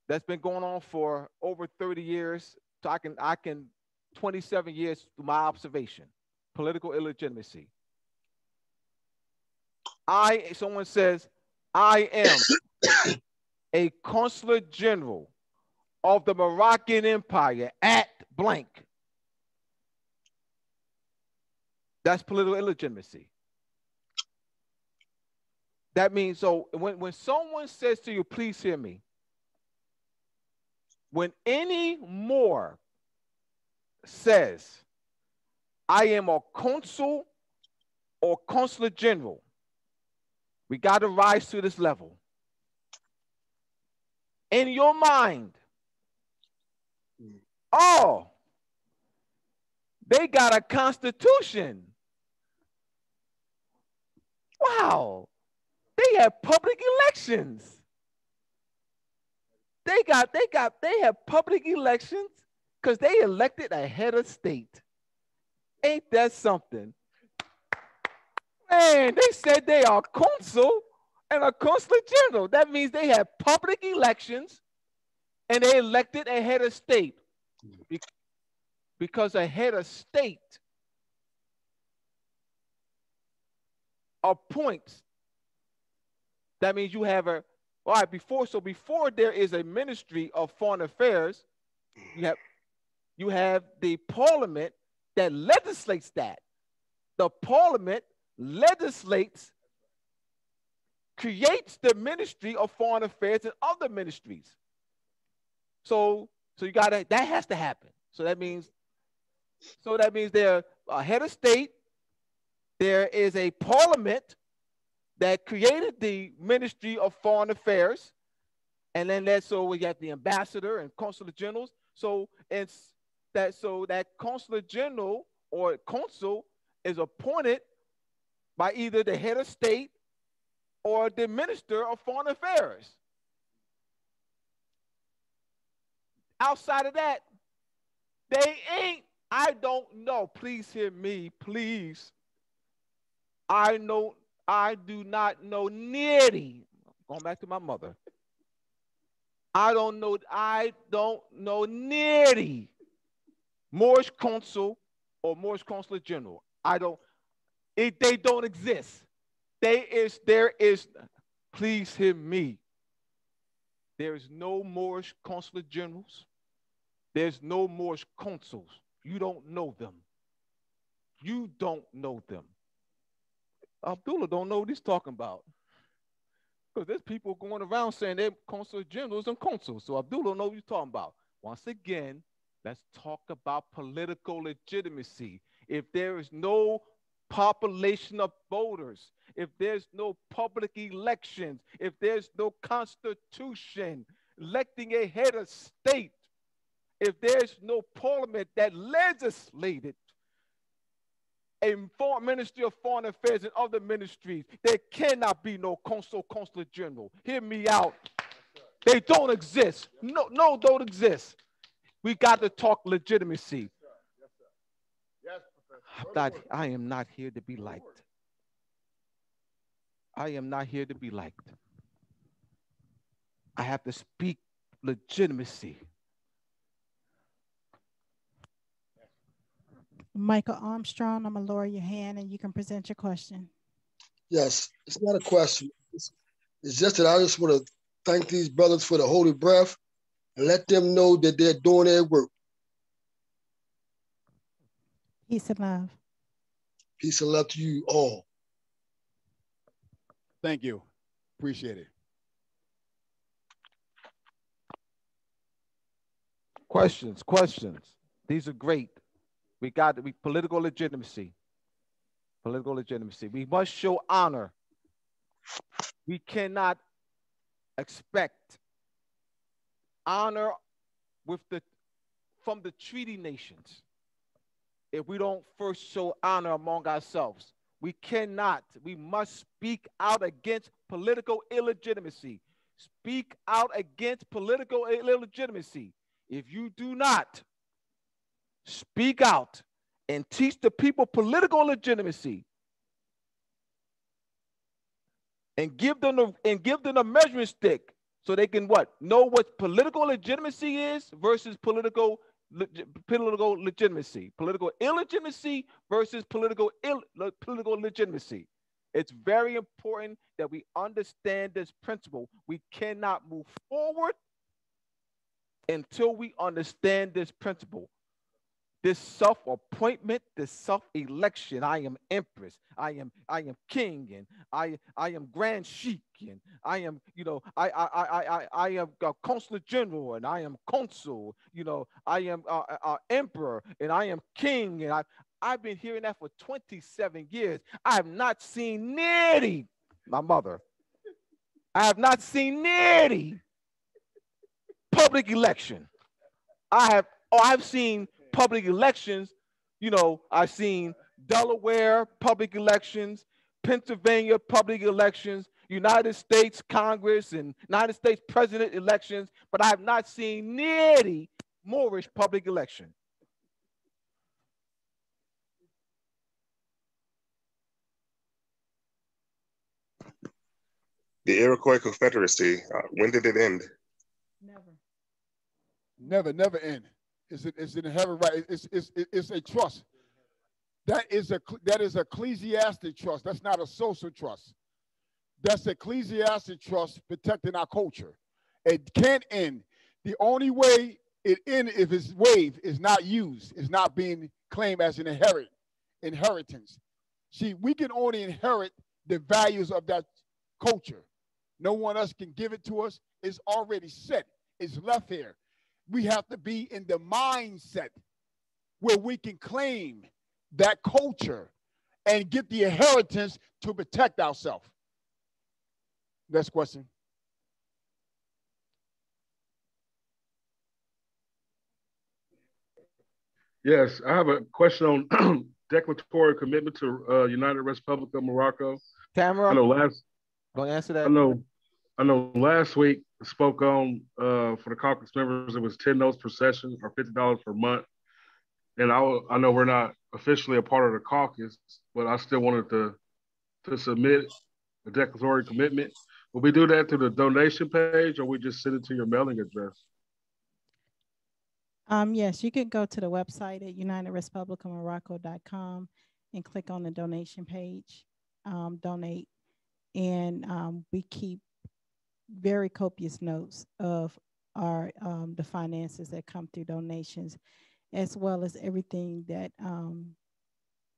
that's been going on for over 30 years. So I can 27 years through my observation. Political illegitimacy. Someone says, I am a consular general of the Moroccan Empire at blank. That's political illegitimacy. That means, so when someone says to you, please hear me, when any Moor says, I am a consul or consular general, we got to rise to this level. In your mind, oh, they got a constitution. Wow. They have public elections. They have public elections because they elected a head of state. Ain't that something? Man, they said they are consul and a consular general. That means they have public elections and they elected a head of state. Because a head of state appoints. That means you have a, all right, before there is a ministry of foreign affairs, you have the parliament that legislates that. The parliament legislates, creates the ministry of foreign affairs and other ministries. So you gotta, that has to happen. So that means there a head of state, there is a parliament that created the ministry of foreign affairs, and then so we got the ambassador and consular generals. So that consular general or consul is appointed by either the head of state or the minister of foreign affairs. Outside of that, they ain't, I don't know. Please hear me, please. I do not know nearly, going back to my mother. I don't know nearly Moorish consul or Moorish consular general. They don't exist. There is, please hear me. There is no Moorish consular generals. There's no Moorish consuls. You don't know them. You don't know them. Abdullah don't know what he's talking about. Because there's people going around saying they're consul generals and consuls. So Abdullah don't know what he's talking about. Once again, let's talk about political legitimacy. If there is no population of voters, if there's no public elections, if there's no constitution electing a head of state, if there's no parliament that legislated a foreign ministry of foreign affairs and other ministries, there cannot be no consular general. Hear me out. They don't exist. No, don't exist. We got to talk legitimacy. I am not here to be liked. I am not here to be liked. I have to speak legitimacy. Michael Armstrong, I'm going to lower your hand and you can present your question. Yes, it's not a question. It's just that I just want to thank these brothers for the holy breath and let them know that they're doing their work. Peace and love. Peace and love to you all. Thank you. Appreciate it. Questions. These are great. We got to be political legitimacy. Political legitimacy. We must show honor. We cannot expect honor from the treaty nations if we don't first show honor among ourselves. We cannot. We must speak out against political illegitimacy. Speak out against political illegitimacy. If you do not speak out and teach the people political legitimacy and give them a measuring stick so they can know what political legitimacy is versus political legitimacy, political illegitimacy versus political legitimacy. It's very important that we understand this principle. We cannot move forward until we understand this principle. This self-appointment, this self-election. I am empress. I am king, and I am grand sheik, and I am I am a consular general, and I am consul. I am emperor, and I am king, and I've been hearing that for 27 years. I have not seen nearly my mother. I have not seen nearly public election. I've seen public elections. I've seen Delaware public elections, Pennsylvania public elections, United States Congress and United States President elections, but I have not seen nearly Moorish public election. The Iroquois Confederacy, when did it end? Never end. It's an inherent right. It's a trust. That is ecclesiastic trust. That's not a social trust. That's ecclesiastic trust protecting our culture. It can't end. The only way it ends if its wave is not used, is not being claimed as an inheritance. See, we can only inherit the values of that culture. No one else can give it to us. It's already set. It's left here. We have to be in the mindset where we can claim that culture and get the inheritance to protect ourselves. Next question. Yes, I have a question on declaratory commitment to United Republic of Morocco. Tamara, I know last. Don't answer that. I know. Last week spoke on for the caucus members. It was 10 notes per session or $50 per month. And I know we're not officially a part of the caucus, but I still wanted to submit a declaratory commitment. Will we do that through the donation page, or we just send it to your mailing address? Yes, you could go to the website at unitedrepublicofmorocco.com and click on the donation page, donate. And we keep very copious notes of our the finances that come through donations, as well as everything that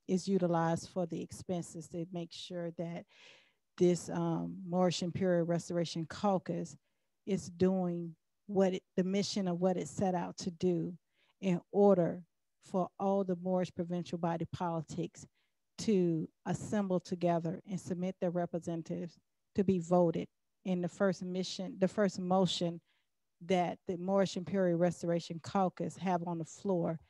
is utilized for the expenses to make sure that this Moorish Imperial Restoration Caucus is doing the mission of what it set out to do in order for all the Moorish provincial body politics to assemble together and submit their representatives to be voted. In the first motion that the Moorish Imperial Restoration Caucus have on the floor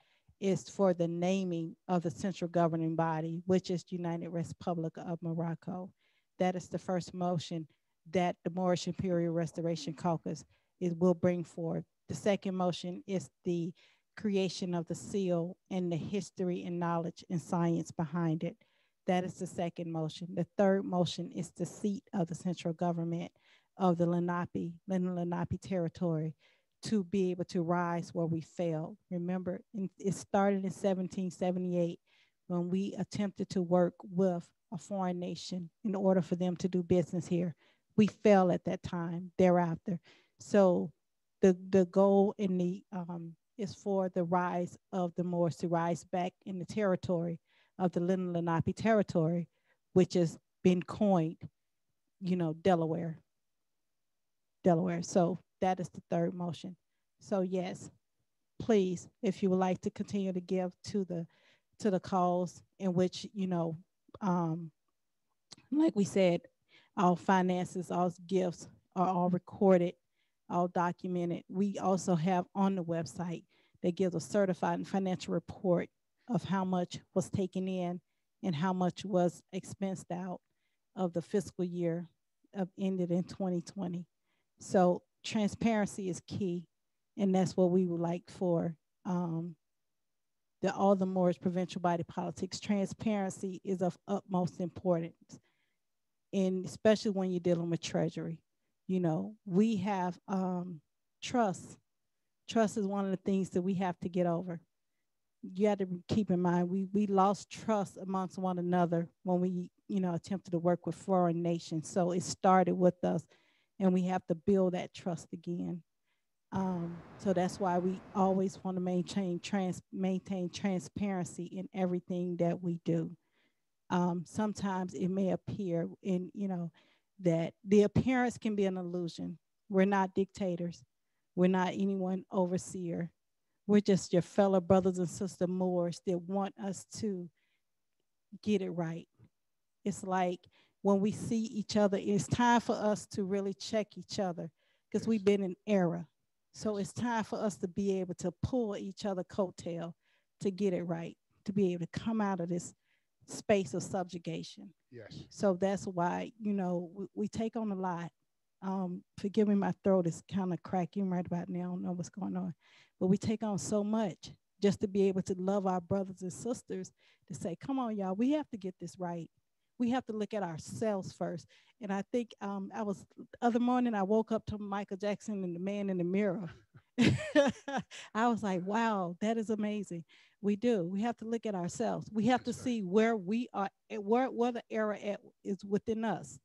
is for the naming of the central governing body, which is United Republic of Morocco. That is the first motion that the Moorish Imperial Restoration Caucus will bring forth. The second motion is the creation of the seal and the history and knowledge and science behind it. That is the second motion. The third motion is the seat of the central government of the Lenape territory to be able to rise where we failed. Remember, it started in 1778 when we attempted to work with a foreign nation in order for them to do business here. We fell at that time thereafter. So the goal in the is for the rise of the Moors to rise back in the territory of the Lenape territory, which has been coined, Delaware. So that is the third motion. So yes, please, if you would like to continue to give to the cause in which, like we said, our finances, our gifts are all recorded, all documented. We also have on the website that gives a certified financial report of how much was taken in and how much was expensed out of the fiscal year ended in 2020. So transparency is key, and that's what we would like for all the Moorish provincial body politics. Transparency is of utmost importance, and especially when you're dealing with Treasury. We have trust. Trust is one of the things that we have to get over. You have to keep in mind, we lost trust amongst one another when we, attempted to work with foreign nations. So it started with us, and we have to build that trust again. So that's why we always want to maintain transparency in everything that we do. Sometimes it may appear that the appearance can be an illusion. We're not dictators. We're not anyone overseer. We're just your fellow brothers and sisters Moors that want us to get it right. It's like when we see each other, it's time for us to really check each other because we've been in error. So it's time for us to be able to pull each other coattail to get it right, to be able to come out of this space of subjugation. Yes. So that's why, we take on a lot. Forgive me, my throat is kind of cracking right about now. I don't know what's going on. But we take on so much just to be able to love our brothers and sisters to say, come on, y'all, we have to get this right. we have to look at ourselves first. And I think I was other morning I woke up to Michael Jackson and the Man in the Mirror. I was like, wow, that is amazing. We do. We have to look at ourselves. We have to see where we are, where the error is within us.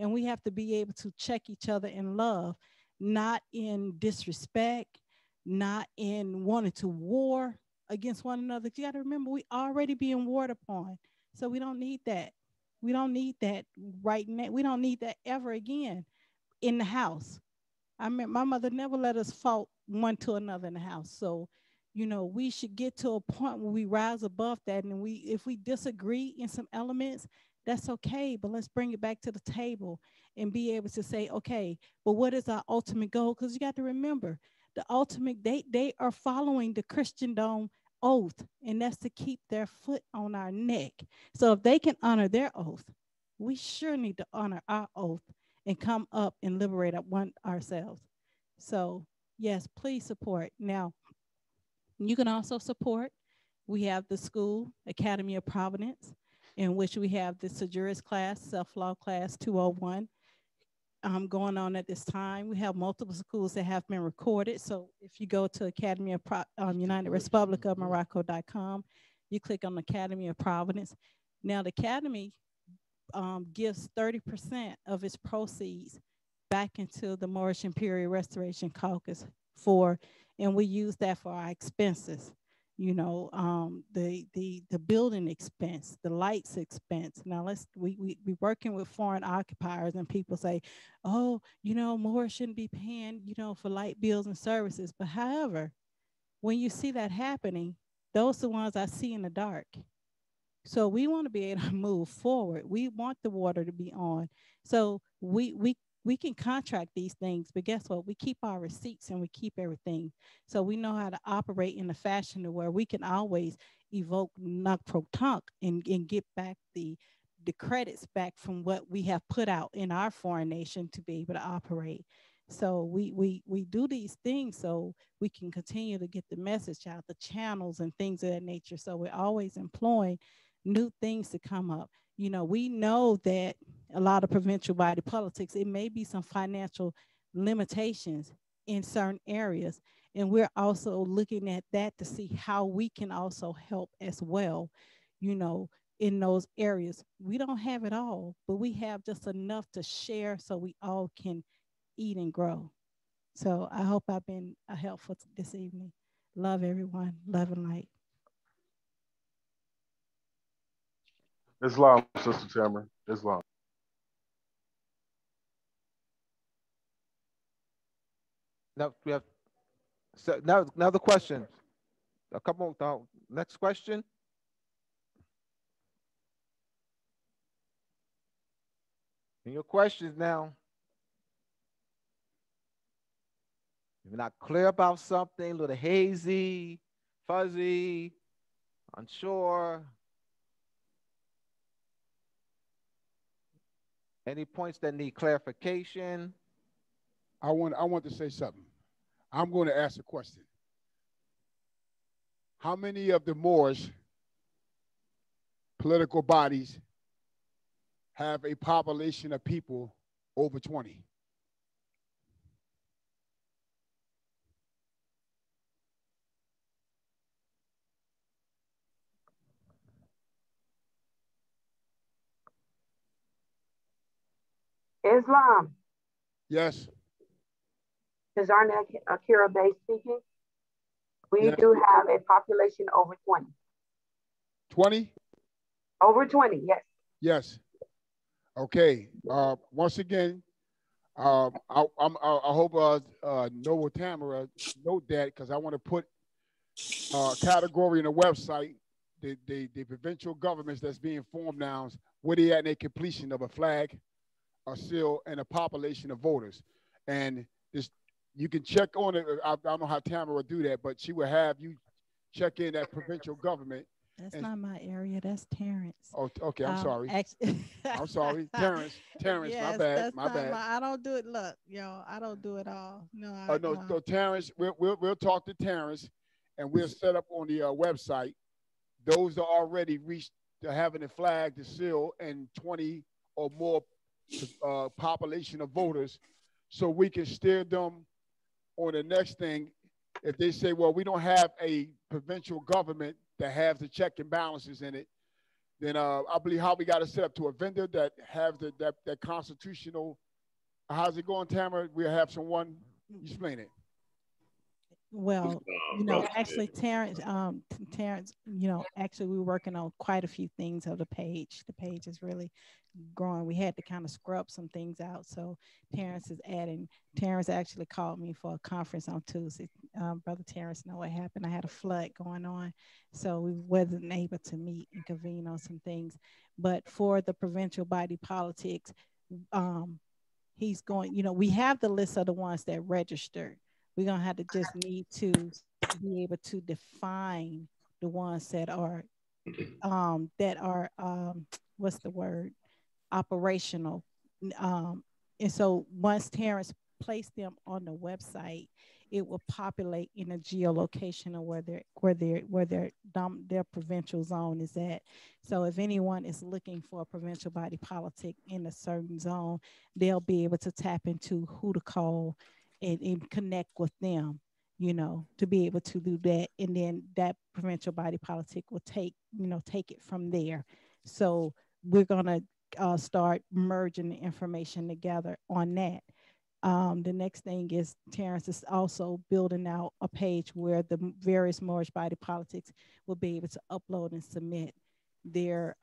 And we have to be able to check each other in love, not in disrespect, not in wanting to war against one another. You got to remember, we already being warred upon. So we don't need that. We don't need that right now. We don't need that ever again in the house. I mean, my mother never let us fault one to another in the house. So, you know, we should get to a point where we rise above that. And if we disagree in some elements, that's okay. But let's bring it back to the table and be able to say, okay, but what is our ultimate goal? Because you got to remember, the ultimate, they are following the Christendom oath, and that's to keep their foot on our neck. So if they can honor their oath, we sure need to honor our oath and come up and liberate ourselves. So yes, please support. Now, you can also support. We have the school, Academy of Providence, in which we have the Sejuris class, self-law class 201, going on at this time. We have multiple schools that have been recorded. So if you go to Academy of United Republic of Morocco.com, you click on Academy of Providence. Now the Academy gives 30% of its proceeds back into the Moorish Imperial Restoration Caucus and we use that for our expenses. You know, the building expense, the lights expense. Now we working with foreign occupiers, and people say, oh, you know, Moore shouldn't be paying, you know, for light bills and services. But however, when you see that happening, those are the ones I see in the dark. So we want to be able to move forward. We want the water to be on. So we can contract these things, but guess what? We keep our receipts and we keep everything. So we know how to operate in a fashion where we can always evoke knock pro tonk and get back the credits back from what we have put out in our foreign nation to be able to operate. So we do these things so we can continue to get the message out, the channels and things of that nature. So we're always employing new things to come up. You know, we know that a lot of provincial body politics, it may be some financial limitations in certain areas. And we're also looking at that to see how we can also help as well, you know, in those areas. We don't have it all, but we have just enough to share so we all can eat and grow. So I hope I've been helpful this evening. Love everyone. Love and light. Islam, Sister Tamara. Islam. Now we have now the question. A couple. Next question. And your questions now. If you're not clear about something, a little hazy, fuzzy, unsure. Any points that need clarification? I want to say something. I'm going to ask a question. How many of the Moorish political bodies have a population of people over 20? Islam. Yes. Is Arnett Akira Bay speaking? We Yes. do have a population over 20. 20? Over 20, yes. Yes. Okay. Once again, I hope Noah Tamara note that, because I want to put a category in the website, the provincial governments that's being formed now, where they at in their completion of a flag, a seal, and a population of voters. And this, you can check on it. I don't know how Tamara would do that, but she will have you check in that provincial government. That's not my area. That's Terrence. Oh, okay. I'm sorry. I'm sorry. Terrence, yes, my bad. That's my bad. I don't do it. Look, I don't do it all. No, No. So Terrence, we'll talk to Terrence, and we'll set up on the website. Those that already reached to having the flag, the seal, and 20 or more population of voters, so we can steer them on the next thing. If they say, well, we don't have a provincial government that has the check and balances in it, then I believe how we got to set up to a vendor that have that constitutional. How's it going, Tamara? We'll have someone explain it. Well, actually, Terrence, actually, we're working on quite a few things of the page. The page is really growing. We had to kind of scrub some things out. So Terrence is adding. Terrence actually called me for a conference on Tuesday. Brother Terrence know what happened. I had a flood going on, so we wasn't able to meet and convene on some things. But for the provincial body politics, he's going, we have the list of the ones that registered. We're going to have to just need to be able to define the ones that are, what's the word? Operational. And so once Terrence placed them on the website, it will populate in a geolocation of where their provincial zone is at. So if anyone is looking for a provincial body politic in a certain zone, they'll be able to tap into who to call and connect with them, to be able to do that. And then that provincial body politic will take it from there. So we're going to start merging the information together on that. The next thing is Terrence is also building out a page where the various Moorish body politics will be able to upload and submit their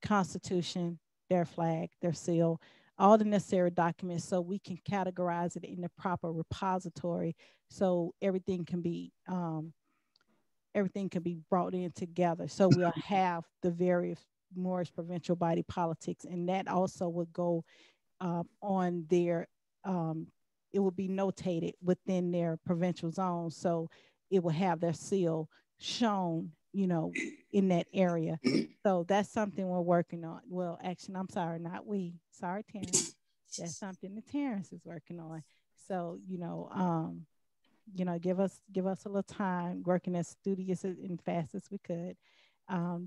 constitution, their flag, their seal, all the necessary documents, so we can categorize it in the proper repository, so everything can be brought in together. So we'll have the various Moorish provincial body politics, and that also would go on their it will be notated within their provincial zone, so it will have their seal shown, in that area. So that's something we're working on. Well, actually, I'm sorry, not we. Sorry, Terrence. That's something that Terrence is working on. So, give us a little time, working as studious and fast as we could.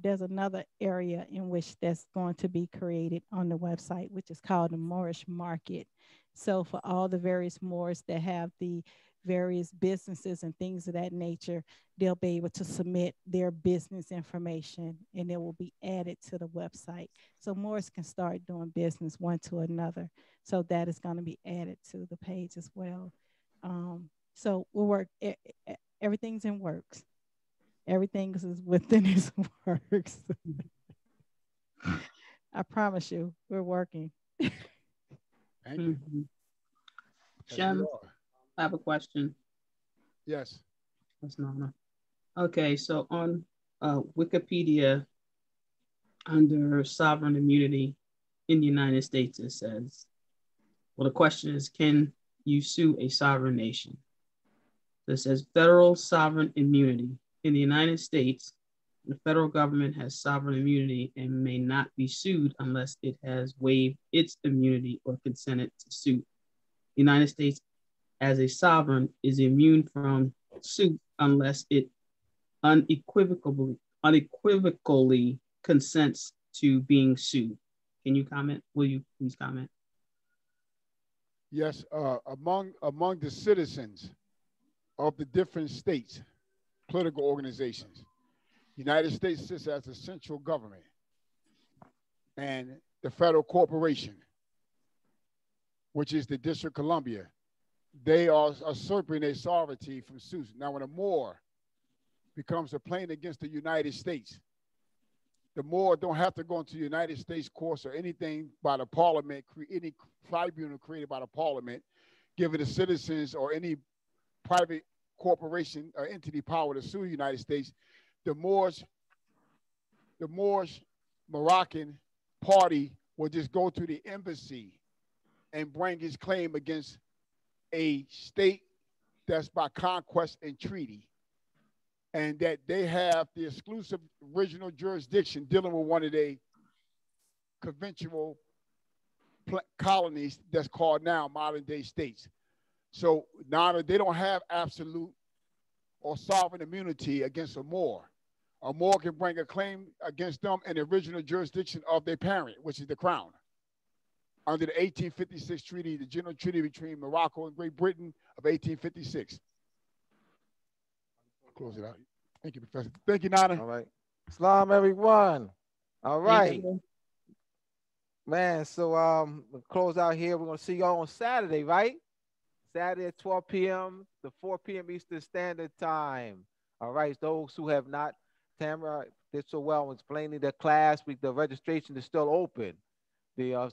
There's another area in which that's going to be created on the website, which is called the Moorish Market. So for all the various Moors that have the various businesses and things of that nature, they'll be able to submit their business information, and it will be added to the website. So Moors can start doing business one to another. So that is going to be added to the page as well. So we'll work, everything's in works. Everything is within its works. I promise you, we're working. Thank you. Shem, I have a question. Yes. That's not. Okay, so on Wikipedia, under sovereign immunity in the United States, it says, well, the question is, can you sue a sovereign nation? So it says federal sovereign immunity. In the United States, the federal government has sovereign immunity and may not be sued unless it has waived its immunity or consented to sue. The United States, as a sovereign, is immune from suit unless it unequivocally consents to being sued. Can you comment? Will you please comment? Yes, among the citizens of the different states, political organizations, United States sits as the central government, and the federal corporation, which is the District of Columbia, they are usurping their sovereignty from suits. Now, when a Moor becomes a plaint against the United States, the Moor don't have to go into the United States courts or anything by the parliament, any tribunal created by the parliament, giving the citizens or any private corporation or entity power to sue the United States. The Moorish Moroccan party will just go to the embassy and bring his claim against a state that's by conquest and treaty, and that they have the exclusive original jurisdiction dealing with one of the conventional colonies that's called now modern day states. So now they don't have absolute or sovereign immunity against a Moor. a Moor can bring a claim against them in the original jurisdiction of their parent, which is the crown. Under the 1856 treaty, the general treaty between Morocco and Great Britain of 1856. I'll close it out. Thank you, Professor. Thank you, Nana. All right. Salam, everyone. All right. Man, so we'll close out here. We're going to see y'all on Saturday, right? Saturday at 12 p.m. to 4 p.m. Eastern Standard Time. All right. Those who have not, Tamara did so well in explaining the class. The registration is still open. The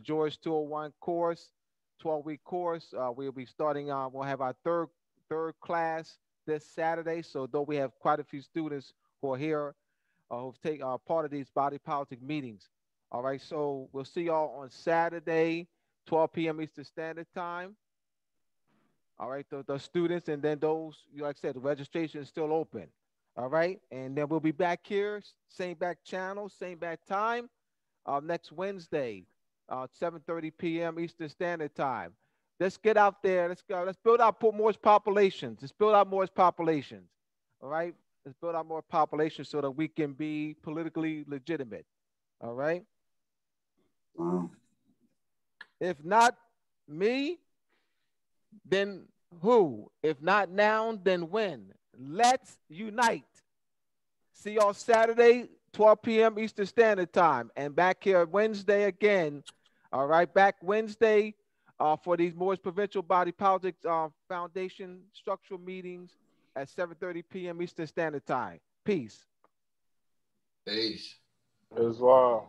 George 201 course, 12-week course. We'll be starting. We'll have our third class this Saturday. So though we have quite a few students who are here, who've taken part of these body politic meetings. All right. So we'll see y'all on Saturday, 12 p.m. Eastern Standard Time. All right. The students, and then those, like I said, the registration is still open. All right. And then we'll be back here, same back channel, same back time. Next Wednesday, 7:30 p.m. Eastern Standard Time. Let's get out there. Let's go. Let's build out Moorish populations. Let's build out Moorish populations. All right. Let's build out more populations so that we can be politically legitimate. All right. If not me, then who? If not now, then when? Let's unite. See y'all Saturday, 12 p.m. Eastern Standard Time. And back here Wednesday again. All right, back Wednesday for these Moorish Provincial Body Politics Foundation structural meetings at 7:30 p.m. Eastern Standard Time. Peace. Peace. Islam.